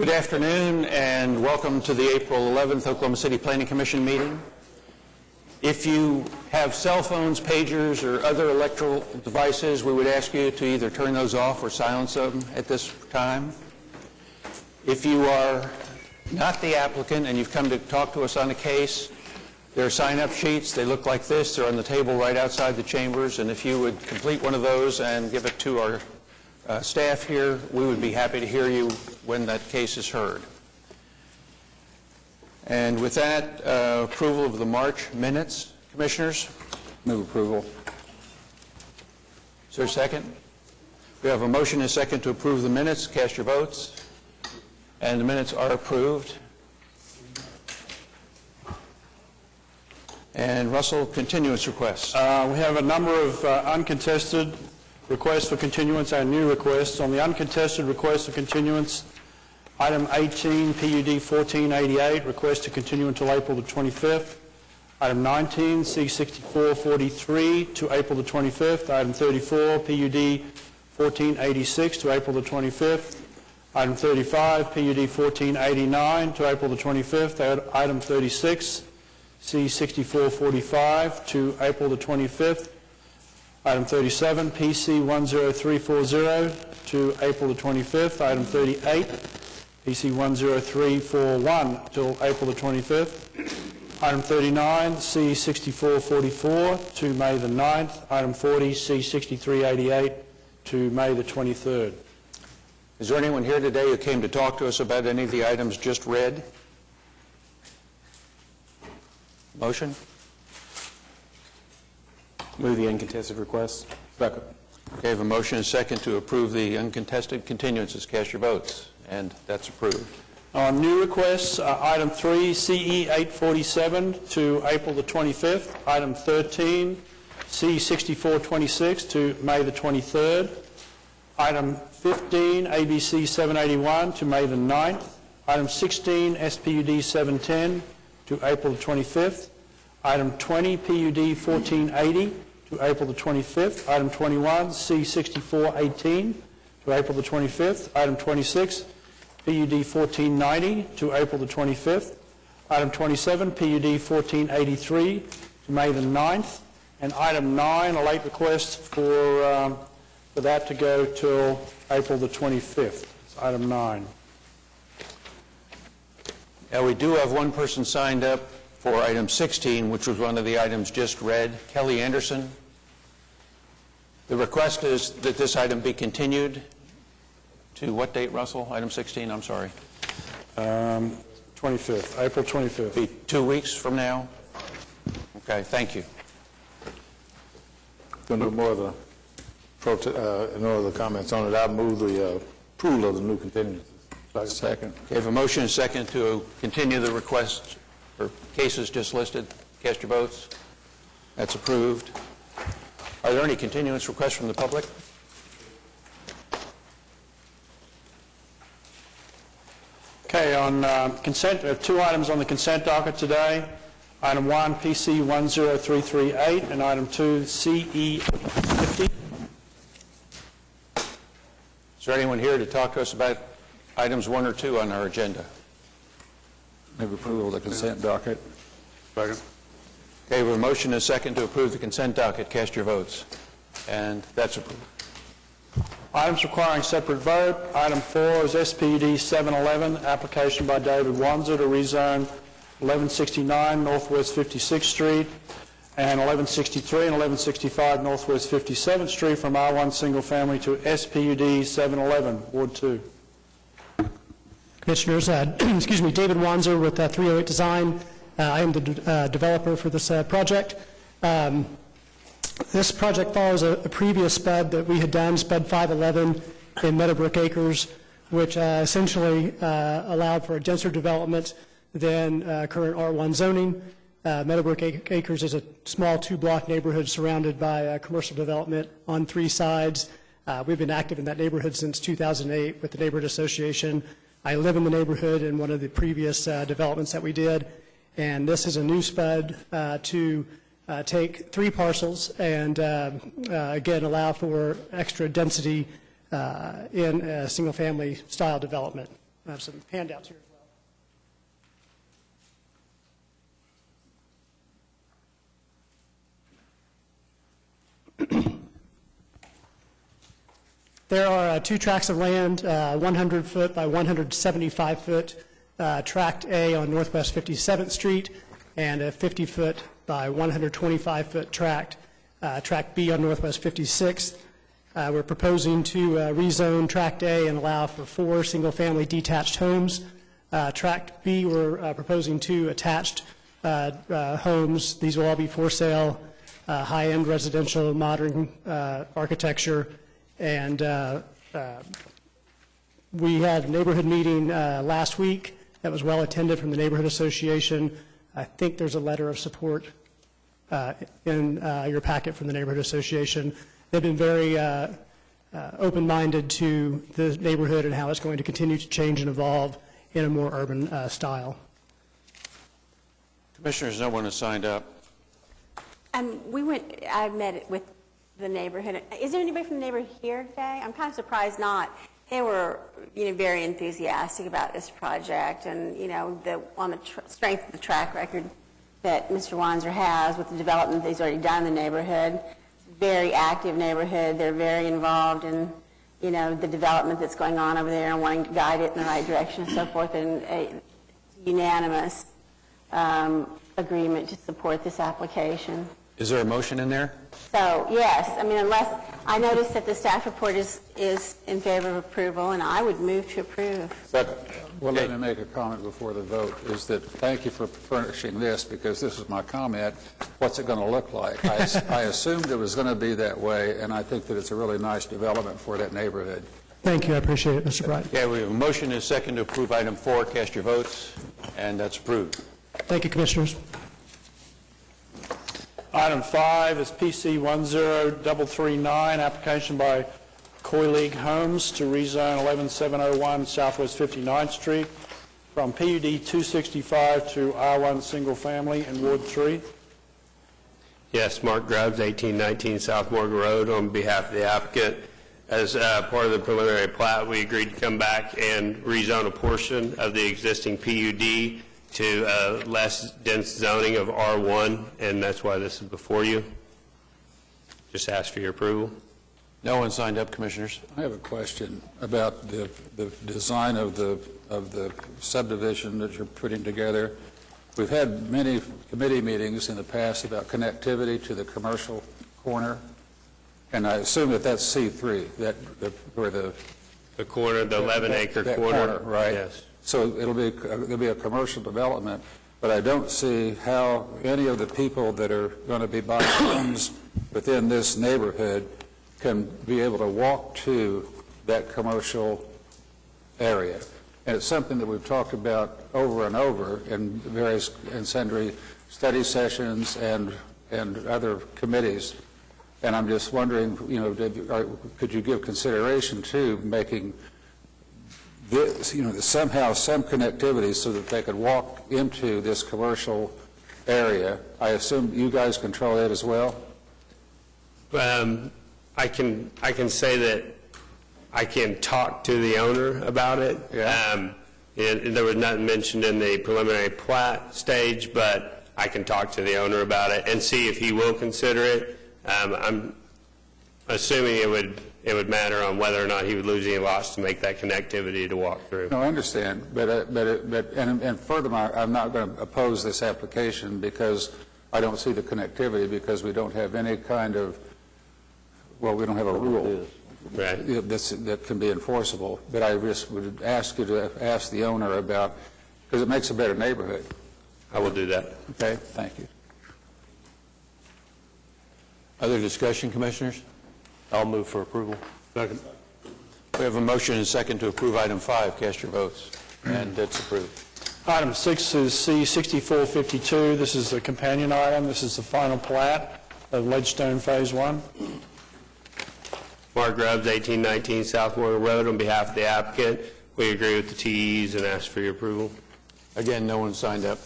Good afternoon and welcome to the April 11th Oklahoma City Planning Commission meeting. If you have cell phones, pagers, or other electrical devices, we would ask you to either turn those off or silence them at this time. If you are not the applicant and you've come to talk to us on a case, there are sign-up sheets. They look like this. They're on the table right outside the chambers, and if you would complete one of those and give it to our staff here, we would be happy to hear you when that case is heard. And with that, approval of the March minutes. Commissioners? Move approval. Is there a second? We have a motion and a second to approve the minutes. Cast your votes. And the minutes are approved. And Russell, continuance requests. We have a number of uncontested requests for continuance and new requests. On the uncontested request for continuance, item 18, PUD 1488, request to continue until April the 25th. Item 19, C6443 to April the 25th. Item 34, PUD 1486 to April the 25th. Item 35, PUD 1489 to April the 25th. Item 36, C6445 to April the 25th. Item 37, PC 10340 to April the 25th. Item 38, PC 10341 till April the 25th. Item 39, C6444 to May the 9th. Item 40, C6388 to May the 23rd. Is there anyone here today who came to talk to us about any of the items just read? Motion? Move the uncontested requests. Second. Okay, I have a motion and a second to approve the uncontested continuances. Cast your votes. And that's approved. On new requests, item 3, CE 847 to April the 25th. Item 13, C6426 to May the 23rd. Item 15, ABC 781 to May the 9th. Item 16, SPUD 710 to April the 25th. Item 20, PUD 1480 to April the 25th. Item 21, C6418 to April the 25th. Item 26, PUD 1490 to April the 25th. Item 27, PUD 1483 to May the 9th. And item 9, a late request for that to go till April the 25th. It's item 9. Now, we do have one person signed up for item 16, which was one of the items just read, Kelly Anderson. The request is that this item be continued to what date, Russell? Item 16, I'm sorry. 25th, April 25th. Be 2 weeks from now? Okay, thank you. Going to do more of the no other comments on it. I move the approval of the new continuances. Second. Okay, I have a motion and a second to continue the request for cases just listed. Cast your votes. That's approved. Are there any continuance requests from the public? Okay, on consent, we have 2 items on the consent docket today. Item 1, PC 10338, and item 2, CE 50. Is there anyone here to talk to us about items 1 or 2 on our agenda? Move approval of the consent docket. Second. Okay, we have a motion and a second to approve the consent docket. Cast your votes. And that's approved. Items requiring separate vote. Item 4 is SPUD 711, application by David Wanzer to rezone 1169 Northwest 56th Street and 1163 and 1165 Northwest 57th Street from R1 single family to SPUD 711, Ward 2. Commissioners, excuse me, David Wanzer with 308 Design. I am the developer for this project. This project follows a previous spud that we had done, spud 511 in Meadowbrook Acres, which essentially allowed for a denser development than current R1 zoning. Meadowbrook Acres is a small 2-block neighborhood surrounded by commercial development on 3 sides. We've been active in that neighborhood since 2008 with the neighborhood association. I live in the neighborhood in one of the previous developments that we did, and this is a new spud to take 3 parcels and again allow for extra density in a single-family style development. I have some handouts here as well. There are two tracts of land, 100-foot by 175-foot, Tract A on Northwest 57th Street, and a 50-foot by 125-foot tract, Tract B on Northwest 56th. We're proposing to rezone Tract A and allow for 4 single-family detached homes. Tract B, we're proposing 2 attached homes. These will all be for sale, high-end residential, modern architecture. And we had a neighborhood meeting last week that was well attended from the Neighborhood Association. I think there's a letter of support in your packet from the Neighborhood Association. They've been very open-minded to the neighborhood and how it's going to continue to change and evolve in a more urban style. Commissioners, no one has signed up. I met with the neighborhood. Is there anybody from the neighborhood here today? I'm kind of surprised not. They were, very enthusiastic about this project, and on the strength of the track record that Mr. Wanzer has with the development that he's already done in the neighborhood. It's a very active neighborhood. They're very involved in, the development that's going on over there and wanting to guide it in the right direction and so forth. And a unanimous agreement to support this application. Is there a motion in there? So, yes, unless, I noticed that the staff report is in favor of approval, and I would move to approve. Well, let me make a comment before the vote, is that thank you for furnishing this, because this is my comment. What's it going to look like? I assumed it was going to be that way, and I think that it's a really nice development for that neighborhood. Thank you. I appreciate it, Mr. Bright. Okay, we have a motion and a second to approve item 4. Cast your votes, and that's approved. Thank you, Commissioners. Item 5 is PC 10339, application by Coy League Homes to rezone 11701 Southwest 59th Street from PUD 265 to R1 Single Family in Ward 3. Yes, Mark Grubbs, 1819 South Morgan Road, on behalf of the applicant. As part of the preliminary plat, we agreed to come back and rezone a portion of the existing PUD to less dense zoning of R1, and that's why this is before you. Just ask for your approval. No one signed up, Commissioners. I have a question about the design of the subdivision that you're putting together. We've had many committee meetings in the past about connectivity to the commercial corner, and I assume that that's C3, where the corner, the 11-acre that corner. Right? Yes. So there'll be a commercial development, but I don't see how any of the people that are going to be buying homes within this neighborhood can be able to walk to that commercial area. And it's something that we've talked about over and over in various and sundry study sessions and other committees. And I'm just wondering, could you give consideration to making this, somehow some connectivity so that they could walk into this commercial area? I assume you guys control it as well? I can say that I can talk to the owner about it. Yeah. And there was nothing mentioned in the preliminary plat stage, but I can talk to the owner about it and see if he will consider it. I'm assuming it would matter on whether or not he would lose any lots to make that connectivity to walk through. No, I understand, and furthermore, I'm not going to oppose this application because I don't see the connectivity, because we don't have any kind of, we don't have a rule Right. that can be enforceable. But I just would ask you to ask the owner about, because it makes a better neighborhood. I will do that. Okay, thank you. Other discussion, Commissioners? I'll move for approval. Second. We have a motion and a second to approve item 5. Cast your votes, and that's approved. Item 6 is C6452. This is the companion item. This is the final plat of Ledgestone Phase 1. Mark Grubbs, 1819 South Morgan Road, on behalf of the applicant. We agree with the TEs and ask for your approval. Again, no one signed up.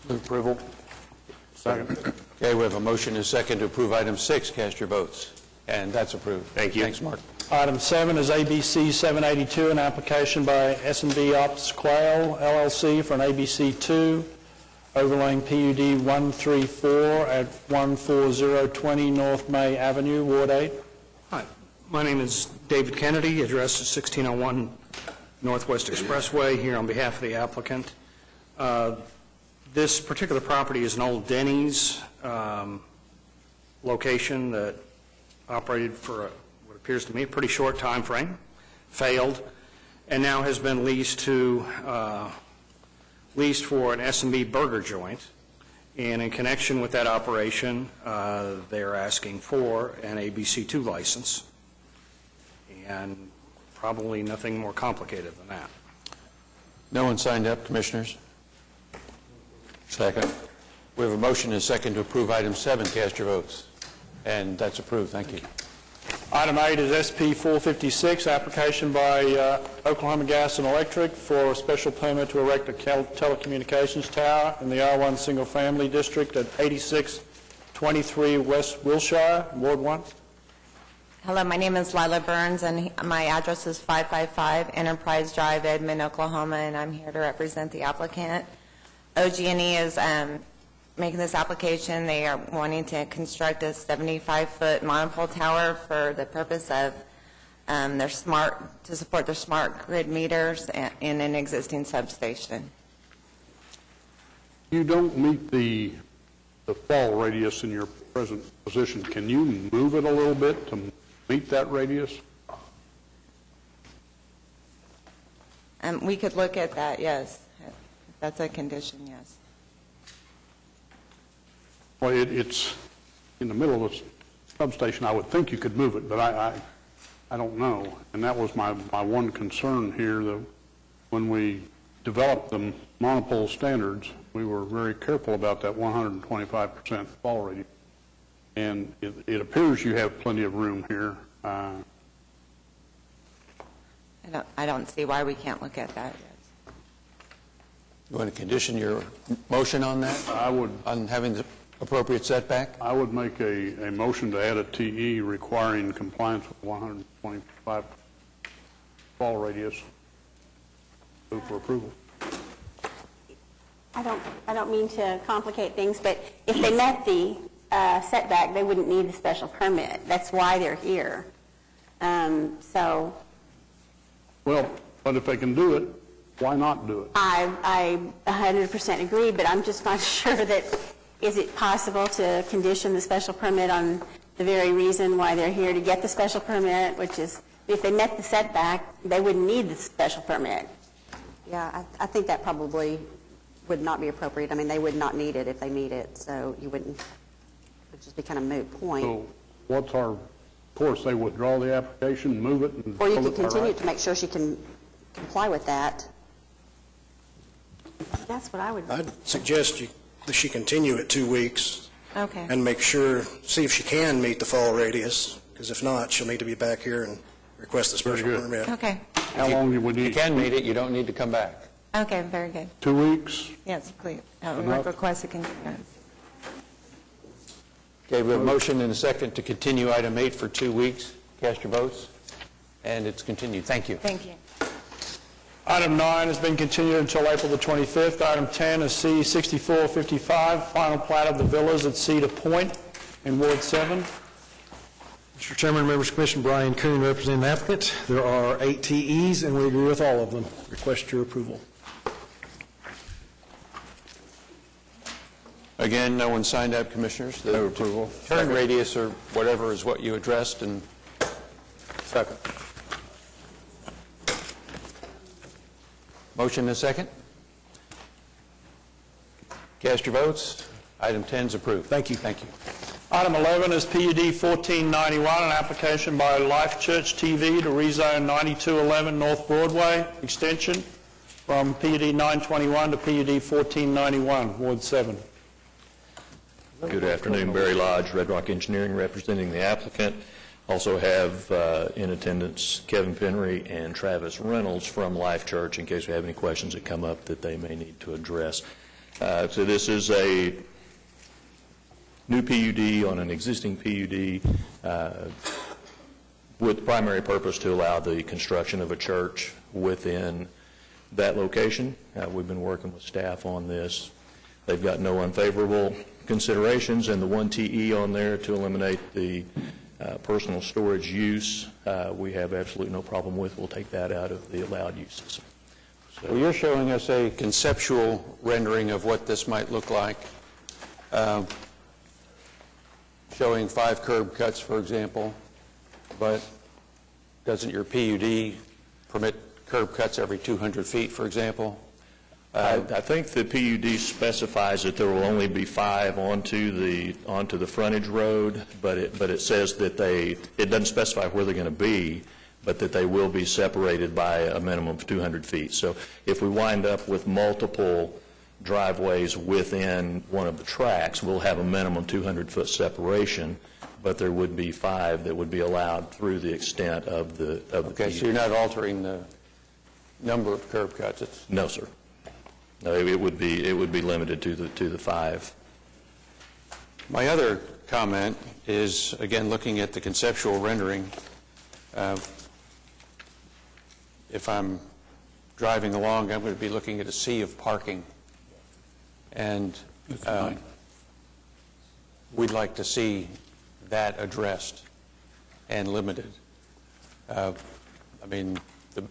Move approval. Second. Okay, we have a motion and a second to approve item 6. Cast your votes. And that's approved. Thank you. Thanks, Mark. Item 7 is ABC 782, an application by S&B Ops Quail LLC for an ABC 2 overlaying PUD 134 at 14020 North May Avenue, Ward 8. Hi, my name is David Kennedy, address is 1601 Northwest Expressway, here on behalf of the applicant. This particular property is an old Denny's location that operated for what appears to me a pretty short time frame, failed, and now has been leased for an S&B burger joint. And in connection with that operation, they're asking for an ABC2 license, and probably nothing more complicated than that. No one signed up, Commissioners? Second. We have a motion and a second to approve item 7. Cast your votes. And that's approved. Thank you. Item 8 is SP 456, application by Oklahoma Gas and Electric for a special permit to erect a telecommunications tower in the R1 Single Family District at 8623 West Wilshire, Ward 1. Hello, my name is Lila Burns, and my address is 555 Enterprise Drive, Edmond, Oklahoma, and I'm here to represent the applicant. OG&E is making this application. They are wanting to construct a 75-foot monopole tower for the purpose of to support their smart grid meters in an existing substation. You don't meet the fall radius in your present position. Can you move it a little bit to meet that radius? We could look at that, yes. If that's a condition, yes. Well, it's in the middle of a substation. I would think you could move it, but I don't know. And that was my one concern here, that when we developed the monopole standards, we were very careful about that 125% fall radius. And it appears you have plenty of room here. I don't see why we can't look at that, yes. You want to condition your motion on that? I would. On having the appropriate setback? I would make a motion to add a TE requiring compliance with 125 fall radius. Move for approval. I don't mean to complicate things, but if they met the setback, they wouldn't need the special permit. That's why they're here. Well, but if they can do it, why not do it? I 100% agree, but I'm just not sure that, is it possible to condition the special permit on the very reason why they're here to get the special permit, which is if they met the setback, they wouldn't need the special permit. Yeah, I think that probably would not be appropriate. I mean, they would not need it if they meet it, so you wouldn't, it would just be kind of moot point. So what's our course? They withdraw the application, move it, and... Or you could continue to make sure she can comply with that. That's what I would. I'd suggest that she continue it 2 weeks Okay. and make sure, see if she can meet the fall radius, because if not, she'll need to be back here and request the special good. permit. Okay. How long do we If you need? can meet it, you don't need to come back. Okay, very good. 2 weeks? Yes, please. I Enough? would request a continuance. Okay, we have a motion and a second to continue item 8 for 2 weeks. Cast your votes. And it's continued. Thank you. Thank you. Item 9 has been continued until April the 25th. Item 10 is C 6455, final plat of the villas at Cedar Point in Ward 7. Mr. Chairman, members of the Commission, Brian Coon representing the applicant. There are 8 TEs, and we agree with all of them. Request your approval. Again, no one signed up, Commissioners. No approval. Turn radius or whatever is what you addressed. And second. Motion and a second. Cast your votes. Item 10 is approved. Thank you. Thank you. Item 11 is PUD 1491, an application by Life Church TV to rezone 9211 North Broadway extension from PUD 921 to PUD 1491, Ward 7. Good afternoon, Barry Lodge, Red Rock Engineering, representing the applicant. Also have in attendance Kevin Penry and Travis Reynolds from Life Church in case we have any questions that come up that they may need to address. So this is a new PUD on an existing PUD with primary purpose to allow the construction of a church within that location. We've been working with staff on this. They've got no unfavorable considerations, and the one TE on there to eliminate the personal storage use, we have absolutely no problem with. We'll take that out of the allowed uses. Well, you're showing us a conceptual rendering of what this might look like, showing 5 curb cuts, for example, but doesn't your PUD permit curb cuts every 200 feet, for example? I think the PUD specifies that there will only be 5 onto the frontage road, but it says that it doesn't specify where they're going to be, but that they will be separated by a minimum of 200 feet. So if we wind up with multiple driveways within one of the tracks, we'll have a minimum 200-foot separation, but there would be 5 that would be allowed through the extent of the Okay, PUD. so you're not altering the number of curb cuts? No, sir. No, it would be limited to the 5. My other comment is, again, looking at the conceptual rendering. If I'm driving along, I'm going to be looking at a sea of parking. And we'd like to see that addressed and limited. I mean, the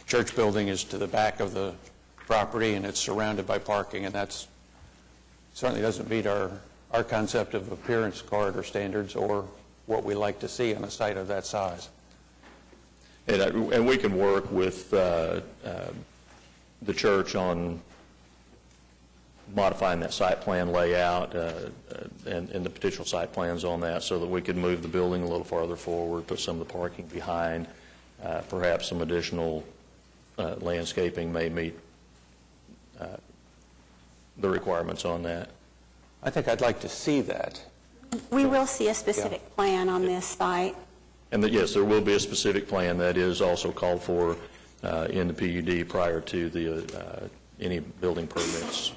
church building is to the back of the property, and it's surrounded by parking, and that's certainly doesn't meet our concept of appearance corridor standards or what we like to see on a site of that size. And we can work with the church on modifying that site plan layout and the potential site plans on that so that we could move the building a little farther forward, put some of the parking behind, perhaps some additional landscaping may meet the requirements on that. I think I'd like to see that. We will see a specific plan on this site. And yes, there will be a specific plan that is also called for in the PUD prior to any building permits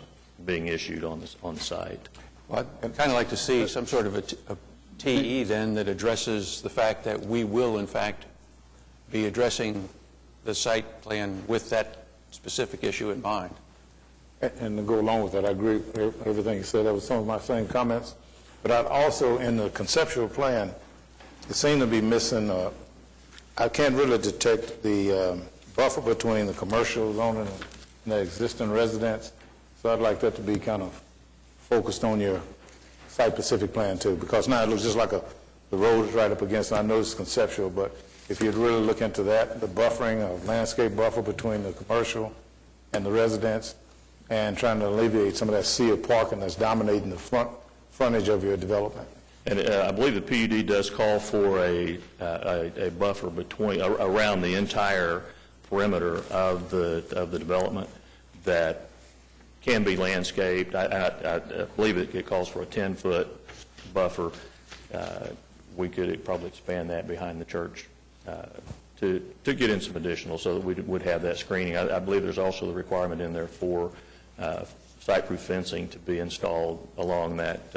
being issued on the site. Well, I'd kind of like to see some sort of a TE then that addresses the fact that we will, in fact, be addressing the site plan with that specific issue in mind. And to go along with that, I agree with everything you said. That was some of my same comments. But I'd also, in the conceptual plan, it seemed to be missing, I can't really detect the buffer between the commercial zoning and the existing residence. So I'd like that to be kind of focused on your site-specific plan too, because now it looks just like the road is right up against it. I know it's conceptual, but if you'd really look into that, the buffering, a landscape buffer between the commercial and the residence, and trying to alleviate some of that sea of parking that's dominating the frontage of your development. And I believe the PUD does call for a buffer around the entire perimeter of the development that can be landscaped. I believe it calls for a 10-foot buffer. We could probably expand that behind the church to get in some additional so that we would have that screening. I believe there's also the requirement in there for site-proof fencing to be installed along that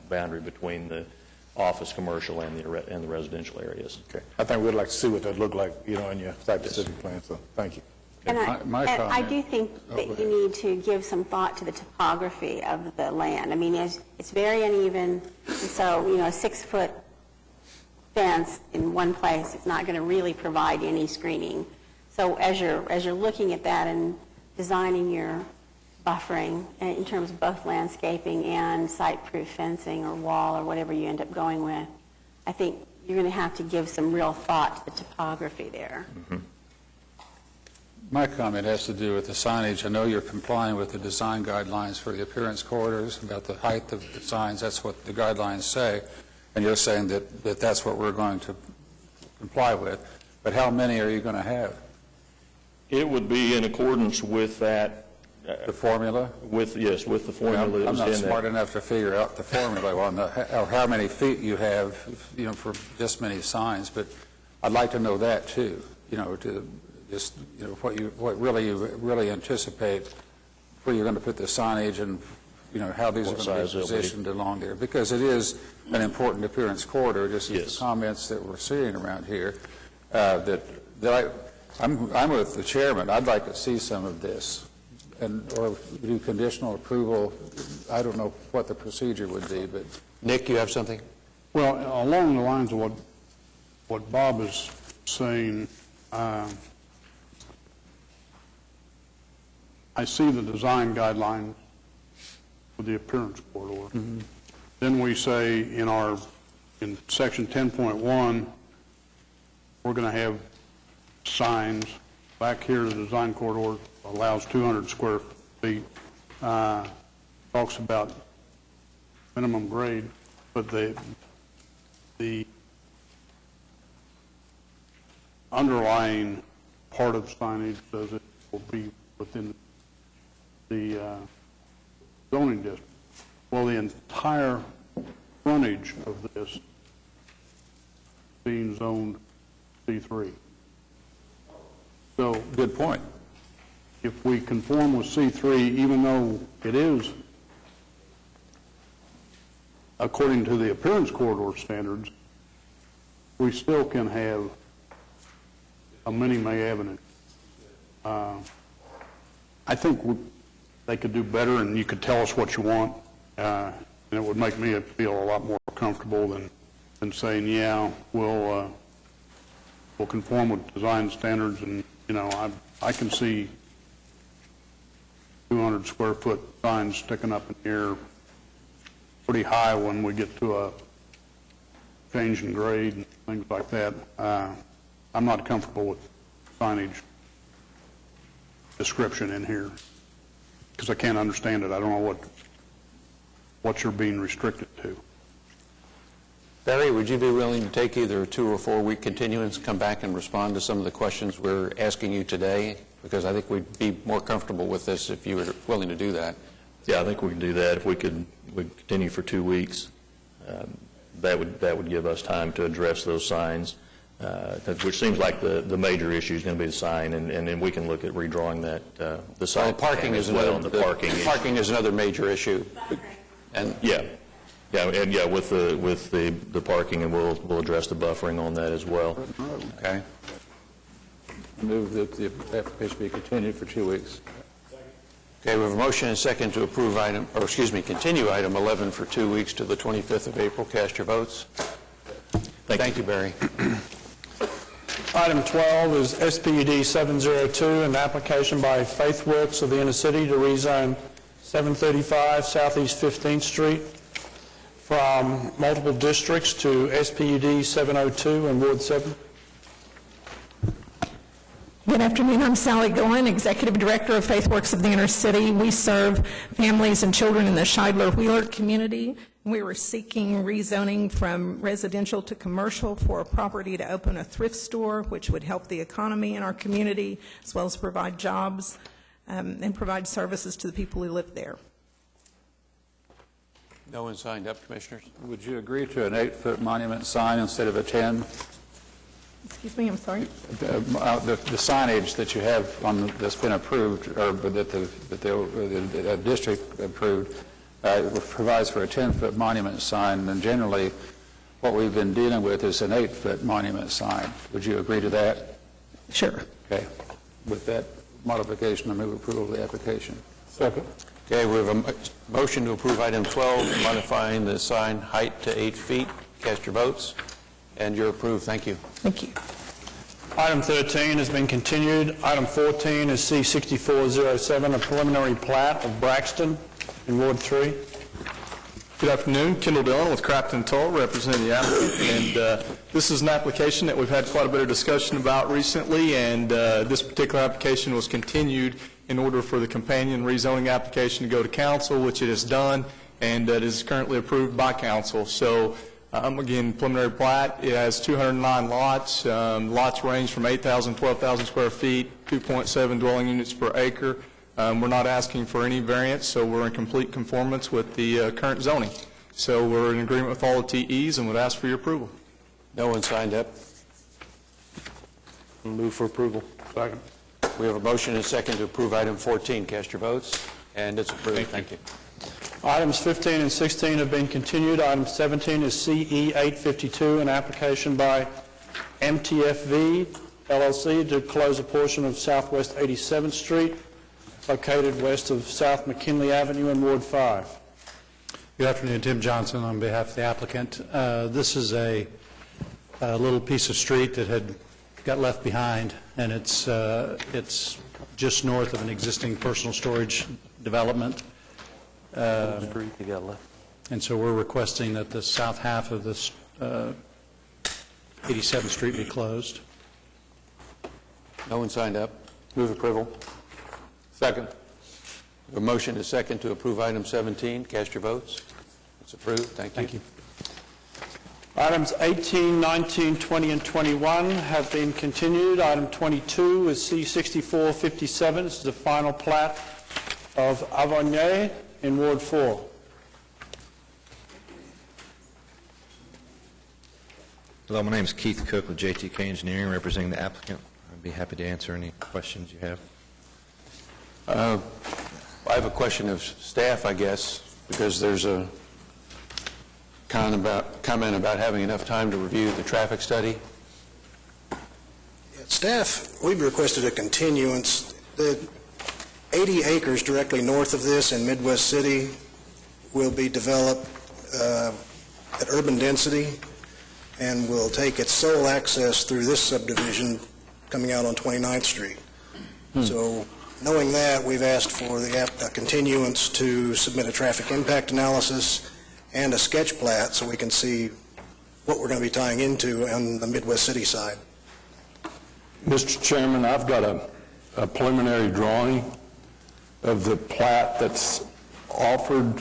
boundary between the office, commercial, and the residential areas. Okay. I think we'd like to see what that looked like, in your site-specific plan, so thank you. And I do think Oh, that you need to give some thought to the topography of the land. I mean, it's very uneven, and so, a 6-foot fence in one place is not going to really provide any screening. So as you're looking at that and designing your buffering in terms of both landscaping and site-proof fencing or wall or whatever you end up going with, I think you're going to have to give some real thought to the topography there. Mm-hmm. My comment has to do with the signage. I know you're complying with the design guidelines for the appearance corridors about the height of the signs. That's what the guidelines say. And you're saying that that's what we're going to comply with. But how many are you going to have? It would be in accordance with that. The formula? With the formula. I'm not smart enough to figure out the formula or how many feet you have, for this many signs. But I'd like to know that too. To just what you really anticipate where you're going to put the signage and how these are What going to size be they'll be. positioned along there, because it is an important appearance corridor, just as Yes. the comments that we're seeing around here, I'm with the chairman. I'd like to see some of this, or do conditional approval. I don't know what the procedure would be, but Nick, you have something? Well, along the lines of what Bob is saying, I see the design guidelines for the appearance corridor. Then we say in section 10.1, we're going to have signs. Back here, the design corridor allows 200 square feet. Talks about minimum grade, but the underlying part of signage says it will be within the zoning district. Well, the entire frontage of this being zoned C3. So good point. if we conform with C3, even though it is according to the appearance corridor standards, we still can have a mini May Avenue. I think they could do better, and you could tell us what you want, and it would make me feel a lot more comfortable than saying, yeah, we'll conform with design standards, and, I can see 200 square foot signs sticking up in the air pretty high when we get to a change in grade and things like that. I'm not comfortable with signage description in here because I can't understand it. I don't know what you're being restricted to. Barry, would you be willing to take either a 2 or 4 week continuance, come back and respond to some of the questions we're asking you today? Because I think we'd be more comfortable with this if you were willing to do that. Yeah, I think we can do that. If we could continue for 2 weeks, that would give us time to address those signs, which seems like the major issue is going to be the sign, and then we can look at redrawing that, the sign. Parking is well, another, and the parking issue. parking is another major issue. And with the parking, and we'll address the buffering on that as well. Okay. Move that the application be continued for 2 weeks. Okay, we have a motion and a second to approve continue item 11 for 2 weeks to the 25th of April. Cast your votes. Thank you, Barry. Item 12 is SPUD 702, an application by FaithWorks of the Inner City to rezone 735 Southeast 15th Street from multiple districts to SPUD 702 in Ward 7. Good afternoon. I'm Sally Goen, Executive Director of FaithWorks of the Inner City. We serve families and children in the Scheidler-Wheeler community. We were seeking rezoning from residential to commercial for a property to open a thrift store, which would help the economy in our community, as well as provide jobs and provide services to the people who live there. No one signed up, Commissioners? Would you agree to an 8-foot monument sign instead of a 10? Excuse me, I'm sorry? The signage that you have that's been approved, or that the district approved, provides for a 10-foot monument sign, and generally what we've been dealing with is an 8-foot monument sign. Would you agree to that? Sure. Okay. With that modification, I move approval of the application. Second. Okay, we have a motion to approve item 12, modifying the sign height to 8 feet. Cast your votes. And you're approved. Thank you. Thank you. Item 13 has been continued. Item 14 is C6407, a preliminary plat of Braxton in Ward 3. Good afternoon. Kendall Dillon with Crafton Toll, representing the applicant. And this is an application that we've had quite a bit of discussion about recently, and this particular application was continued in order for the companion rezoning application to go to council, which it has done, and it is currently approved by council. So again, preliminary plat, it has 209 lots. Lots range from 8,000, 12,000 square feet, 2.7 dwelling units per acre. We're not asking for any variance, so we're in complete conformance with the current zoning. So we're in agreement with all the TEs and would ask for your approval. No one signed up. Move for approval. Second. We have a motion and a second to approve item 14. Cast your votes. And it's approved. Thank you. Items 15 and 16 have been continued. Item 17 is CE 852, an application by MTFV LLC to close a portion of Southwest 87th Street, located west of South McKinley Avenue in Ward 5. Good afternoon, Tim Johnson on behalf of the applicant. This is a little piece of street that had got left behind, and it's just north of an existing personal storage development. And so we're requesting that the south half of this 87th Street be closed. No one signed up. Move approval. Second. A motion is second to approve item 17. Cast your votes. It's approved. Thank you. Thank you. Items 18, 19, 20, and 21 have been continued. Item 22 is C6457. This is the final plat of Avogné in Ward 4. Hello, my name is Keith Cook with JTK Engineering, representing the applicant. I'd be happy to answer any questions you have. I have a question of staff, I guess, because there's a comment about having enough time to review the traffic study. Staff, we've requested a continuance. The 80 acres directly north of this in Midwest City will be developed at urban density and will take its sole access through this subdivision coming out on 29th Street. So knowing that, we've asked for a continuance to submit a traffic impact analysis and a sketch plat so we can see what we're going to be tying into on the Midwest City side. Mr. Chairman, I've got a preliminary drawing of the plat that's offered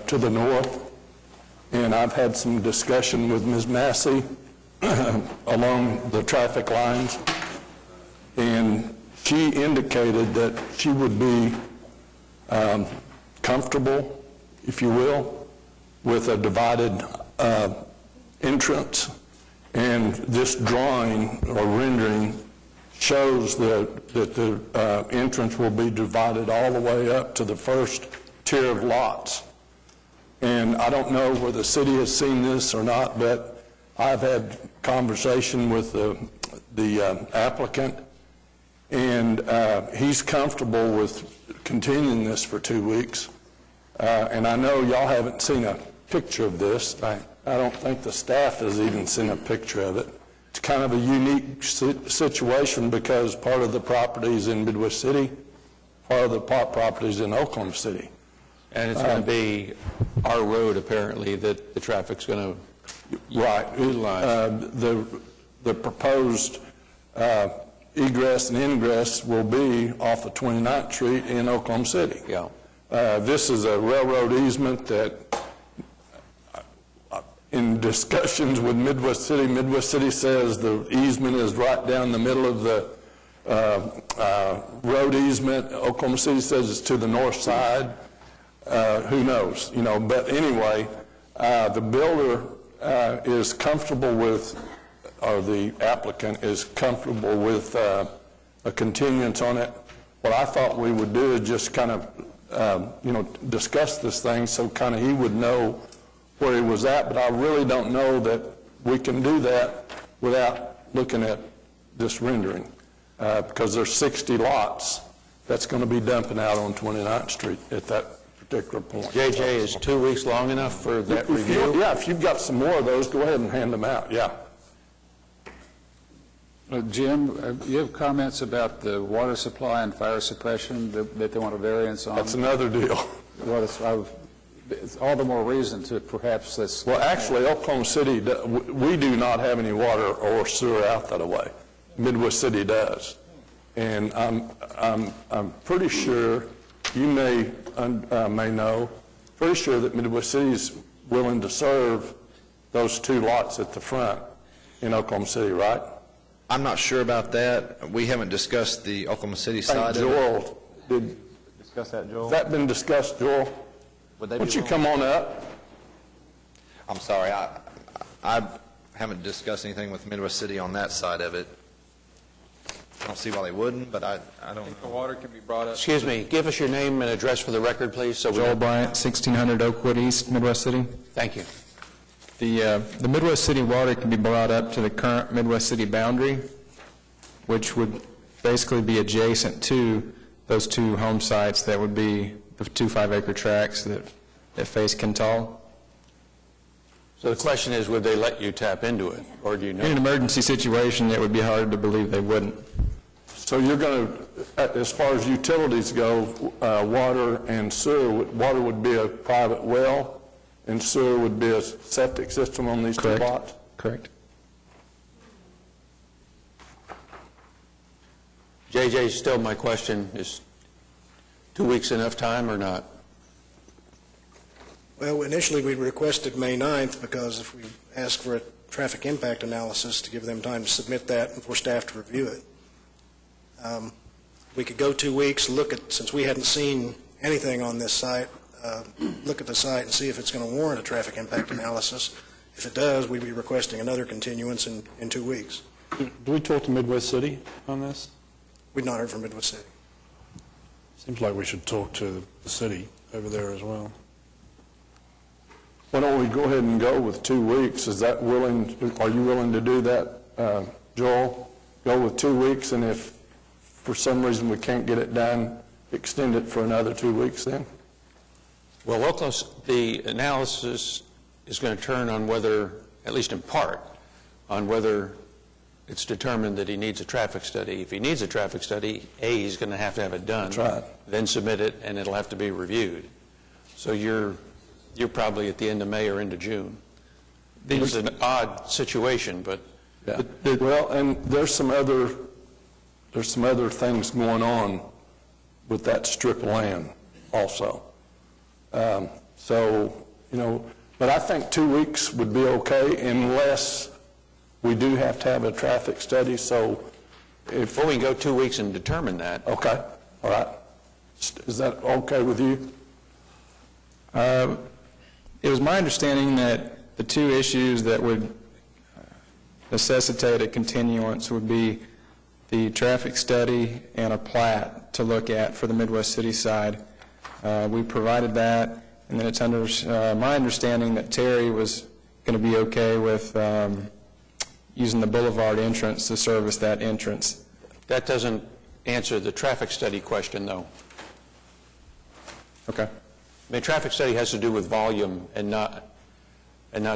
to the north, and I've had some discussion with Ms. Massey along the traffic lines, and she indicated that she would be comfortable, if you will, with a divided entrance, and this drawing or rendering shows that the entrance will be divided all the way up to the first tier of lots. And I don't know whether the city has seen this or not, but I've had conversation with the applicant, and he's comfortable with continuing this for 2 weeks. And I know y'all haven't seen a picture of this. I don't think the staff has even seen a picture of it. It's kind of a unique situation because part of the property is in Midwest City, part of the property is in Oklahoma City. And it's going to be our road, apparently, that the traffic's going to utilize. The proposed egress and ingress will be off of 29th Street in Oklahoma City. Yeah. This is a railroad easement that, in discussions with Midwest City says the easement is right down the middle of the road easement. Oklahoma City says it's to the north side. Who knows? But anyway, the builder is comfortable with, or the applicant is comfortable with a continuance on it. What I thought we would do is just kind of, discuss this thing so kind of he would know where he was at, but I really don't know that we can do that without looking at this rendering, because there's 60 lots that's going to be dumping out on 29th Street at that particular point. JJ, is 2 weeks long enough for that review? Yeah, if you've got some more of those, go ahead and hand them out, yeah. Jim, you have comments about the water supply and fire suppression that they want a variance on? That's another deal. Well, it's all the more reason to perhaps let's... Well, actually, Oklahoma City, we do not have any water or sewer out that way. Midwest City does. And I'm pretty sure, you may know, pretty sure that Midwest City is willing to serve those 2 lots at the front in Oklahoma City, right? I'm not sure about that. We haven't discussed the Oklahoma City side of it. Joel, did Discuss that, Joel? that been discussed, Joel? Would they Why don't you come on up? I'm sorry, I haven't discussed anything with Midwest City on that side of it. don't see why they wouldn't, but I don't know. The water can be brought up. Excuse me, give us your name and address for the record, please. So Joel Bryant, 1600 Oakwood East, Midwest City. Thank you. The Midwest City water can be brought up to the current Midwest City boundary, which would basically be adjacent to those two home sites that would be the 2 5-acre tracts that face Kental. So the question is, would they let you tap into it, or do you know? In an emergency situation, it would be hard to believe they wouldn't. So you're going to, as far as utilities go, water and sewer, water would be a private well, and sewer would be a septic system on these two lots? Correct. JJ, still my question, is 2 weeks enough time or not? Well, initially, we requested May 9th because if we ask for a traffic impact analysis to give them time to submit that and for staff to review it. We could go 2 weeks, look at, since we hadn't seen anything on this site, look at the site and see if it's going to warrant a traffic impact analysis. If it does, we'd be requesting another continuance in 2 weeks. Do we talk to Midwest City on this? We've not heard from Midwest City. Seems like we should talk to the city over there as well. Why don't we go ahead and go with 2 weeks? Is that willing, are you willing to do that, Joel? Go with 2 weeks, and if for some reason we can't get it done, extend it for another 2 weeks then? Well, the analysis is going to turn on whether, at least in part, on whether it's determined that he needs a traffic study. If he needs a traffic study, he's going to have it done. That's right. Then submit it, and it'll have to be reviewed. So you're probably at the end of May or into June. It's an odd situation, but... Yeah. Well, and there's some other things going on with that strip of land also. So, but I think 2 weeks would be okay unless we do have to have a traffic study. So if we can go 2 weeks and determine that. Okay, all right. Is that okay with you? It was my understanding that the two issues that would necessitate a continuance would be the traffic study and a plat to look at for the Midwest City side. We provided that, and then it's under my understanding that Terry was going to be okay with using the boulevard entrance to service that entrance. That doesn't answer the traffic study question, though. Okay. I mean, traffic study has to do with volume and not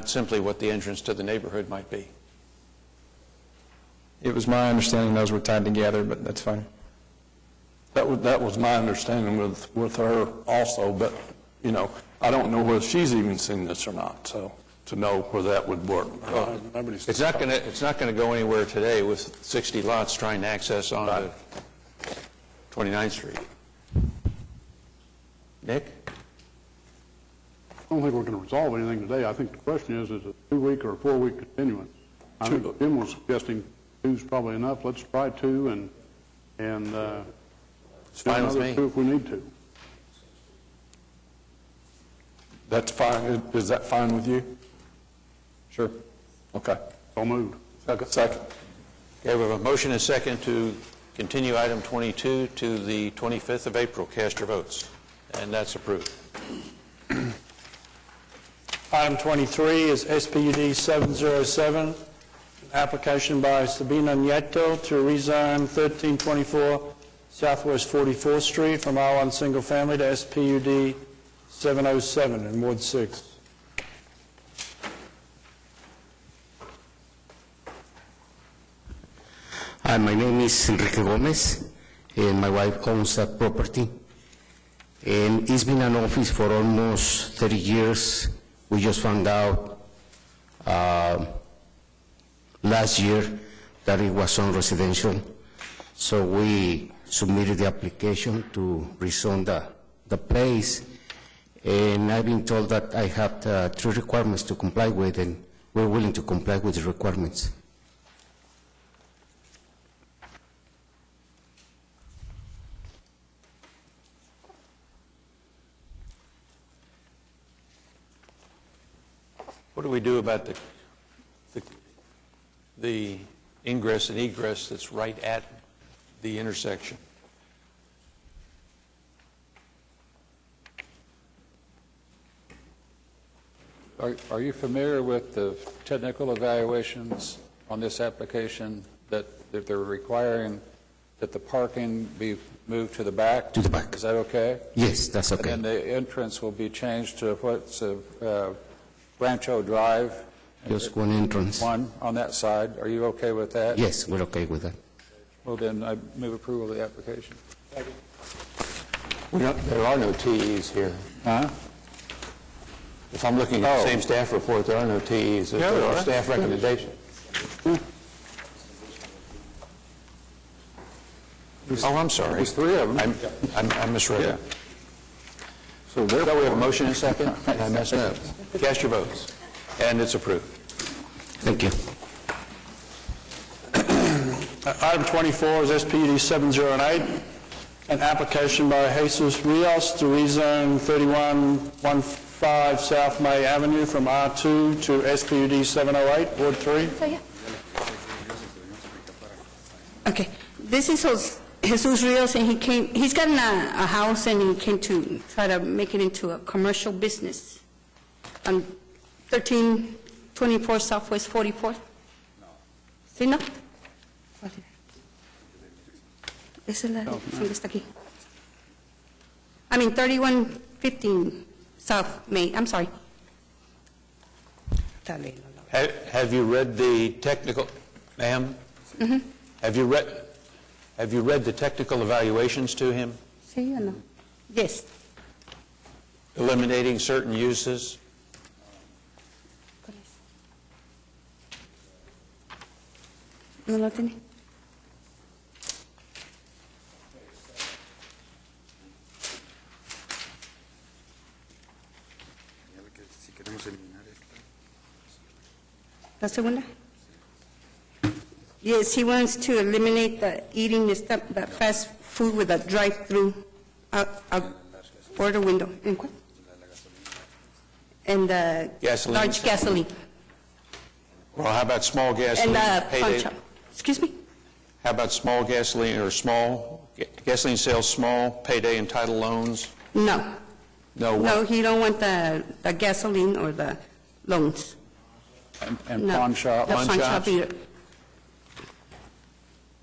simply what the entrance to the neighborhood might be. It was my understanding those were tied together, but that's fine. That was my understanding with her also, but, I don't know whether she's even seen this or not, so to know where that would work. It's not going to go anywhere today with 60 lots trying to access onto 29th Street. Nick? I don't think we're going to resolve anything today. I think the question is it a 2-week or a 4-week continuance? I think Jim was suggesting 2's probably enough. Let's try 2 and it's fine with me. 2 if we need to. That's fine. Is that fine with you? Sure. Okay. So moved. Second. Okay, we have a motion and a second to continue item 22 to the 25th of April. Cast your votes. And that's approved. Item 23 is SPUD 707, an application by Sabina Nieto to rezone 1324 Southwest 44th Street from R1 Single Family to SPUD 707 in Ward 6. Hi, my name is Enrique Gomez, and my wife owns that property. And it's been an office for almost 30 years. We just found out last year that it was on residential. So we submitted the application to rezone the place. And I've been told that I have 3 requirements to comply with, and we're willing to comply with the requirements. What do we do about the ingress and egress that's right at the intersection. Are you familiar with the technical evaluations on this application that they're requiring that the parking be moved to the back? To the back. Is that okay? Yes, that's okay. And then the entrance will be changed to what's Rancho Drive? Just one entrance. One on that side. Are you okay with that? Yes, we're okay with that. Well, then I move approval of the application. There are no TEs here. Huh? If I'm looking at the same staff report, there are no TEs. There are staff recommendations. Oh, I'm sorry. There's three of them. I misread it. So We have a motion and a second, and I messed up. Cast your votes. And it's approved. Thank you. Item 24 is SPUD 708, an application by Jesus Rios to rezone 3115 South May Avenue from R2 to SPUD 708, Ward 3. Okay, this is Jesus Rios, and he's got a house, and he came to try to make it into a commercial business on 1324 Southwest 44th. ¿Sí, no? Esa es la donde está aquí. I mean, 3115 South May, I'm sorry. Have you read the technical, ma'am? Mm-hmm. Have you read the technical evaluations to him, Sí o no? Yes. eliminating certain uses? ¿No lo tiene? ¿La segunda? Yes, he wants to eliminate the eating the stuff, the fast food with a drive-through out for the window. ¿En cuál? And the Gasoline. large gasoline. Well, how about small And gasoline? the payday- pawn shop. Excuse me? How about small gasoline or gasoline sales, small payday and title loans? No. No. No, he don't want the gasoline or the loans. And No. pawn shop? The Pawn pawn shop shops? either.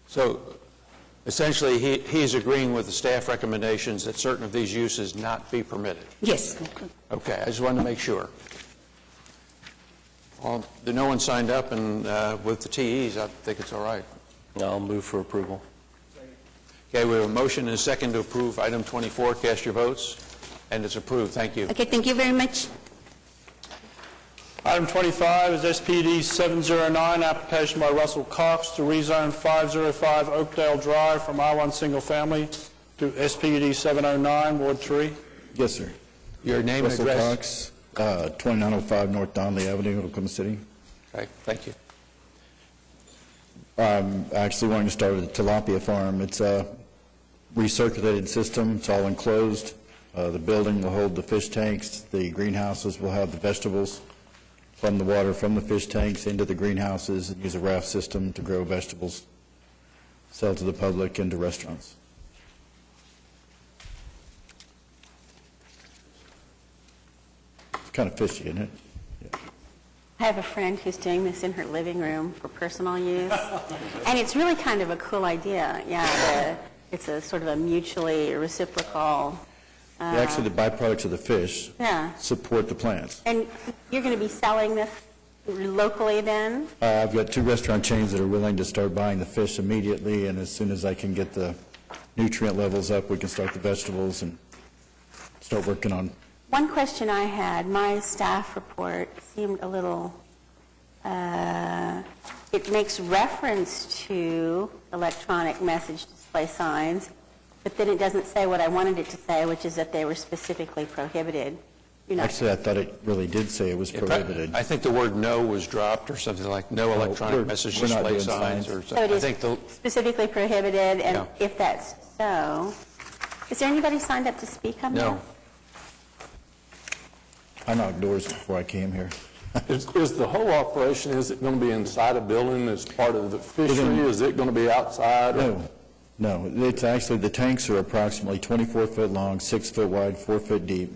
So essentially, he's agreeing with the staff recommendations that certain of these uses not be permitted. Yes. Okay, I just wanted to make sure. Well, no one signed up, and with the TEs, I think it's all right. I'll move for approval. Okay, we have a motion and a second to approve item 24. Cast your votes, and it's approved. Thank you. Okay, thank you very much. Item 25 is SPUD 709, application by Russell Cox to rezone 505 Oakdale Drive from R1 Single Family to SPUD 709, Ward 3. Yes, sir. Your name and Russell address? Cox, 2905 North Donley Avenue, Oklahoma City. Okay, thank you. I'm actually wanting to start with the tilapia farm. It's a recirculated system. It's all enclosed. The building will hold the fish tanks. The greenhouses will have the vegetables from the water from the fish tanks into the greenhouses, and use a raft system to grow vegetables, sell to the public and to restaurants. It's kind of fishy, isn't it? I have a friend who's doing this in her living room for personal use, and it's really kind of a cool idea. Yeah, it's a sort of a mutually reciprocal. Actually, the byproducts of the fish Yeah. support the plants. And you're going to be selling this locally then? I've got 2 restaurant chains that are willing to start buying the fish immediately, and as soon as I can get the nutrient levels up, we can start the vegetables and start working on. One question I had, my staff report seemed a little, it makes reference to electronic message display signs, but then it doesn't say what I wanted it to say, which is that they were specifically prohibited. You're not- Actually, I thought it really did say it was prohibited. I think the word "no" was dropped, or something like no electronic message we're not display doing signs, signs. or So it something. I is think the, specifically prohibited, and Yeah. if that's so, is there anybody signed up to speak on that? no. I knocked doors before I came here. Is the whole operation, is it going to be inside a building as part of the fishery? Within- Is it going to be outside? or- No, it's actually, the tanks are approximately 24 foot long, 6 foot wide, 4 foot deep.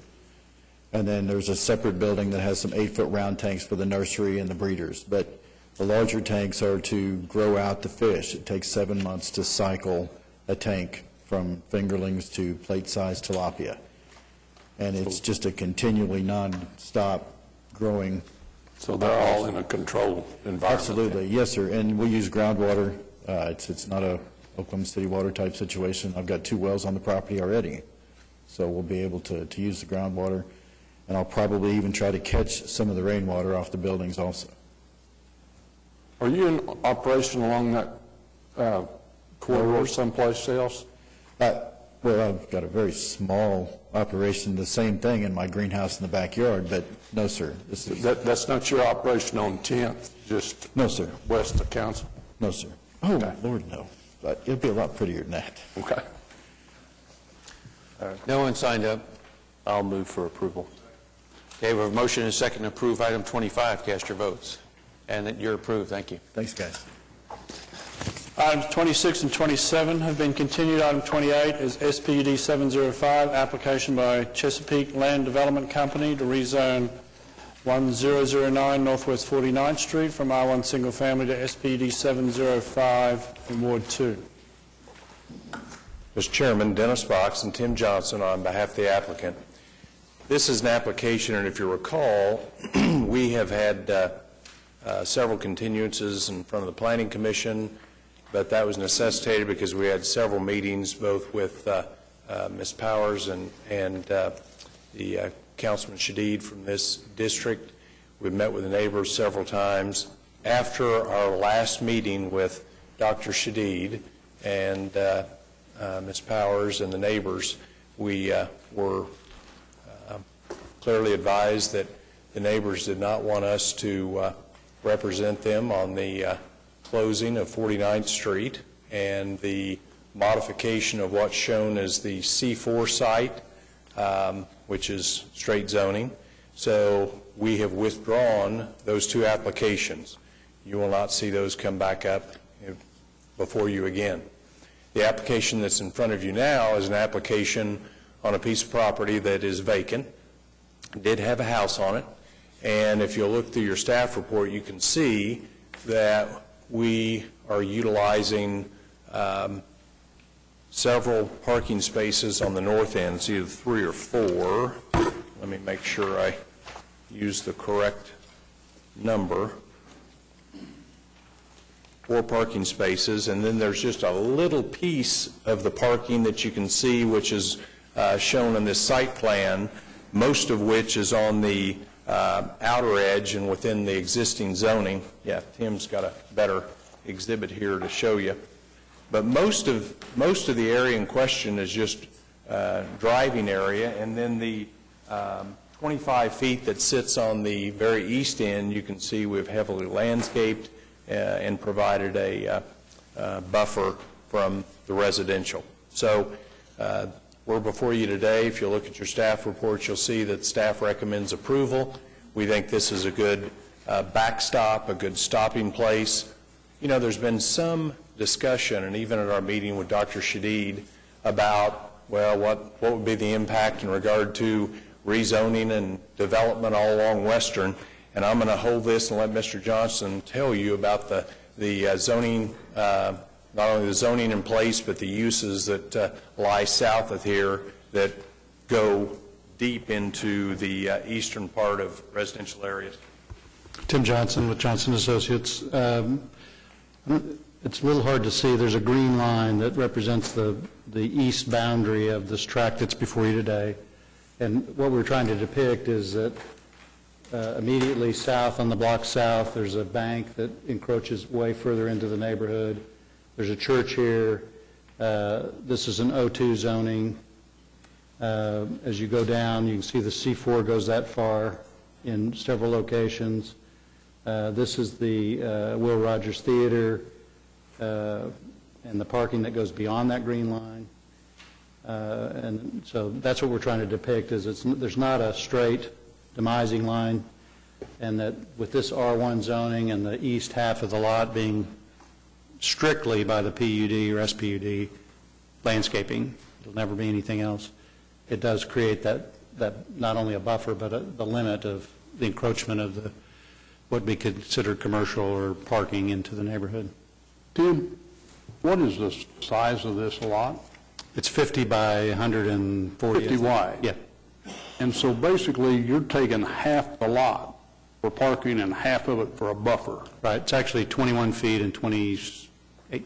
And then there's a separate building that has some 8-foot round tanks for the nursery and the breeders. But the larger tanks are to grow out the fish. It takes 7 months to cycle a tank from fingerlings to plate-sized tilapia. And it's just a continually non-stop growing. So they're all in a controlled environment? Absolutely, yes, sir. And we use groundwater. It's not a Oklahoma City water type situation. I've got 2 wells on the property already. So we'll be able to use the groundwater. And I'll probably even try to catch some of the rainwater off the buildings also. Are you in operation along that corridor someplace else? Well, I've got a very small operation, the same thing in my greenhouse in the backyard, but no, sir. This is That's not your operation on 10th, just no, sir. West of Council? No, sir. Oh, Lord, no. But it'll be a lot prettier than that. Okay. No one signed up. I'll move for approval. Okay, we have a motion and a second to approve item 25. Cast your votes. And that you're approved. Thank you. Thanks, guys. Items 26 and 27 have been continued. Item 28 is SPUD 705, application by Chesapeake Land Development Company to rezone 1009 Northwest 49th Street from R1 Single Family to SPUD 705 in Ward 2. Mr. Chairman, Dennis Fox and Tim Johnson on behalf of the applicant. This is an application, and if you recall, we have had several continuances in front of the Planning Commission, but that was necessitated because we had several meetings both with Ms. Powers and the Councilman Shadid from this district. We've met with the neighbors several times. After our last meeting with Dr. Shadid and Ms. Powers and the neighbors, we were clearly advised that the neighbors did not want us to represent them on the closing of 49th Street and the modification of what's shown as the C4 site, which is straight zoning. So we have withdrawn those 2 applications. You will not see those come back up before you again. The application that's in front of you now is an application on a piece of property that is vacant. It did have a house on it. And if you'll look through your staff report, you can see that we are utilizing several parking spaces on the north end. It's either 3 or 4. Let me make sure I use the correct number. 4 parking spaces, and then there's just a little piece of the parking that you can see, which is shown in this site plan, most of which is on the outer edge and within the existing zoning. Yeah, Tim's got a better exhibit here to show you. But most of the area in question is just driving area, and then the 25 feet that sits on the very east end, you can see we've heavily landscaped and provided a buffer from the residential. So we're before you today. If you look at your staff report, you'll see that staff recommends approval. We think this is a good backstop, a good stopping place. You know, there's been some discussion, and even at our meeting with Dr. Shadid, about, well, what would be the impact in regard to rezoning and development all along Western. And I'm going to hold this and let Mr. Johnson tell you about the zoning, not only the zoning in place, but the uses that lie south of here that go deep into the eastern part of residential areas. Tim Johnson with Johnson Associates. It's a little hard to see. There's a green line that represents the east boundary of this tract that's before you today. And what we're trying to depict is that immediately south, on the block south, there's a bank that encroaches way further into the neighborhood. There's a church here. This is an O2 zoning. As you go down, you can see the C4 goes that far in several locations. This is the Will Rogers Theater and the parking that goes beyond that green line. And so that's what we're trying to depict, is there's not a straight demising line, and that with this R1 zoning and the east half of the lot being strictly by the PUD or SPUD, landscaping. It'll never be anything else. It does create that not only a buffer, but the limit of the encroachment of the what would be considered commercial or parking into the neighborhood. Tim, what is the size of this lot? It's 50 by 140. 50 wide? Yeah. And so basically, you're taking half the lot for parking and half of it for a buffer. Right, it's actually 21 feet and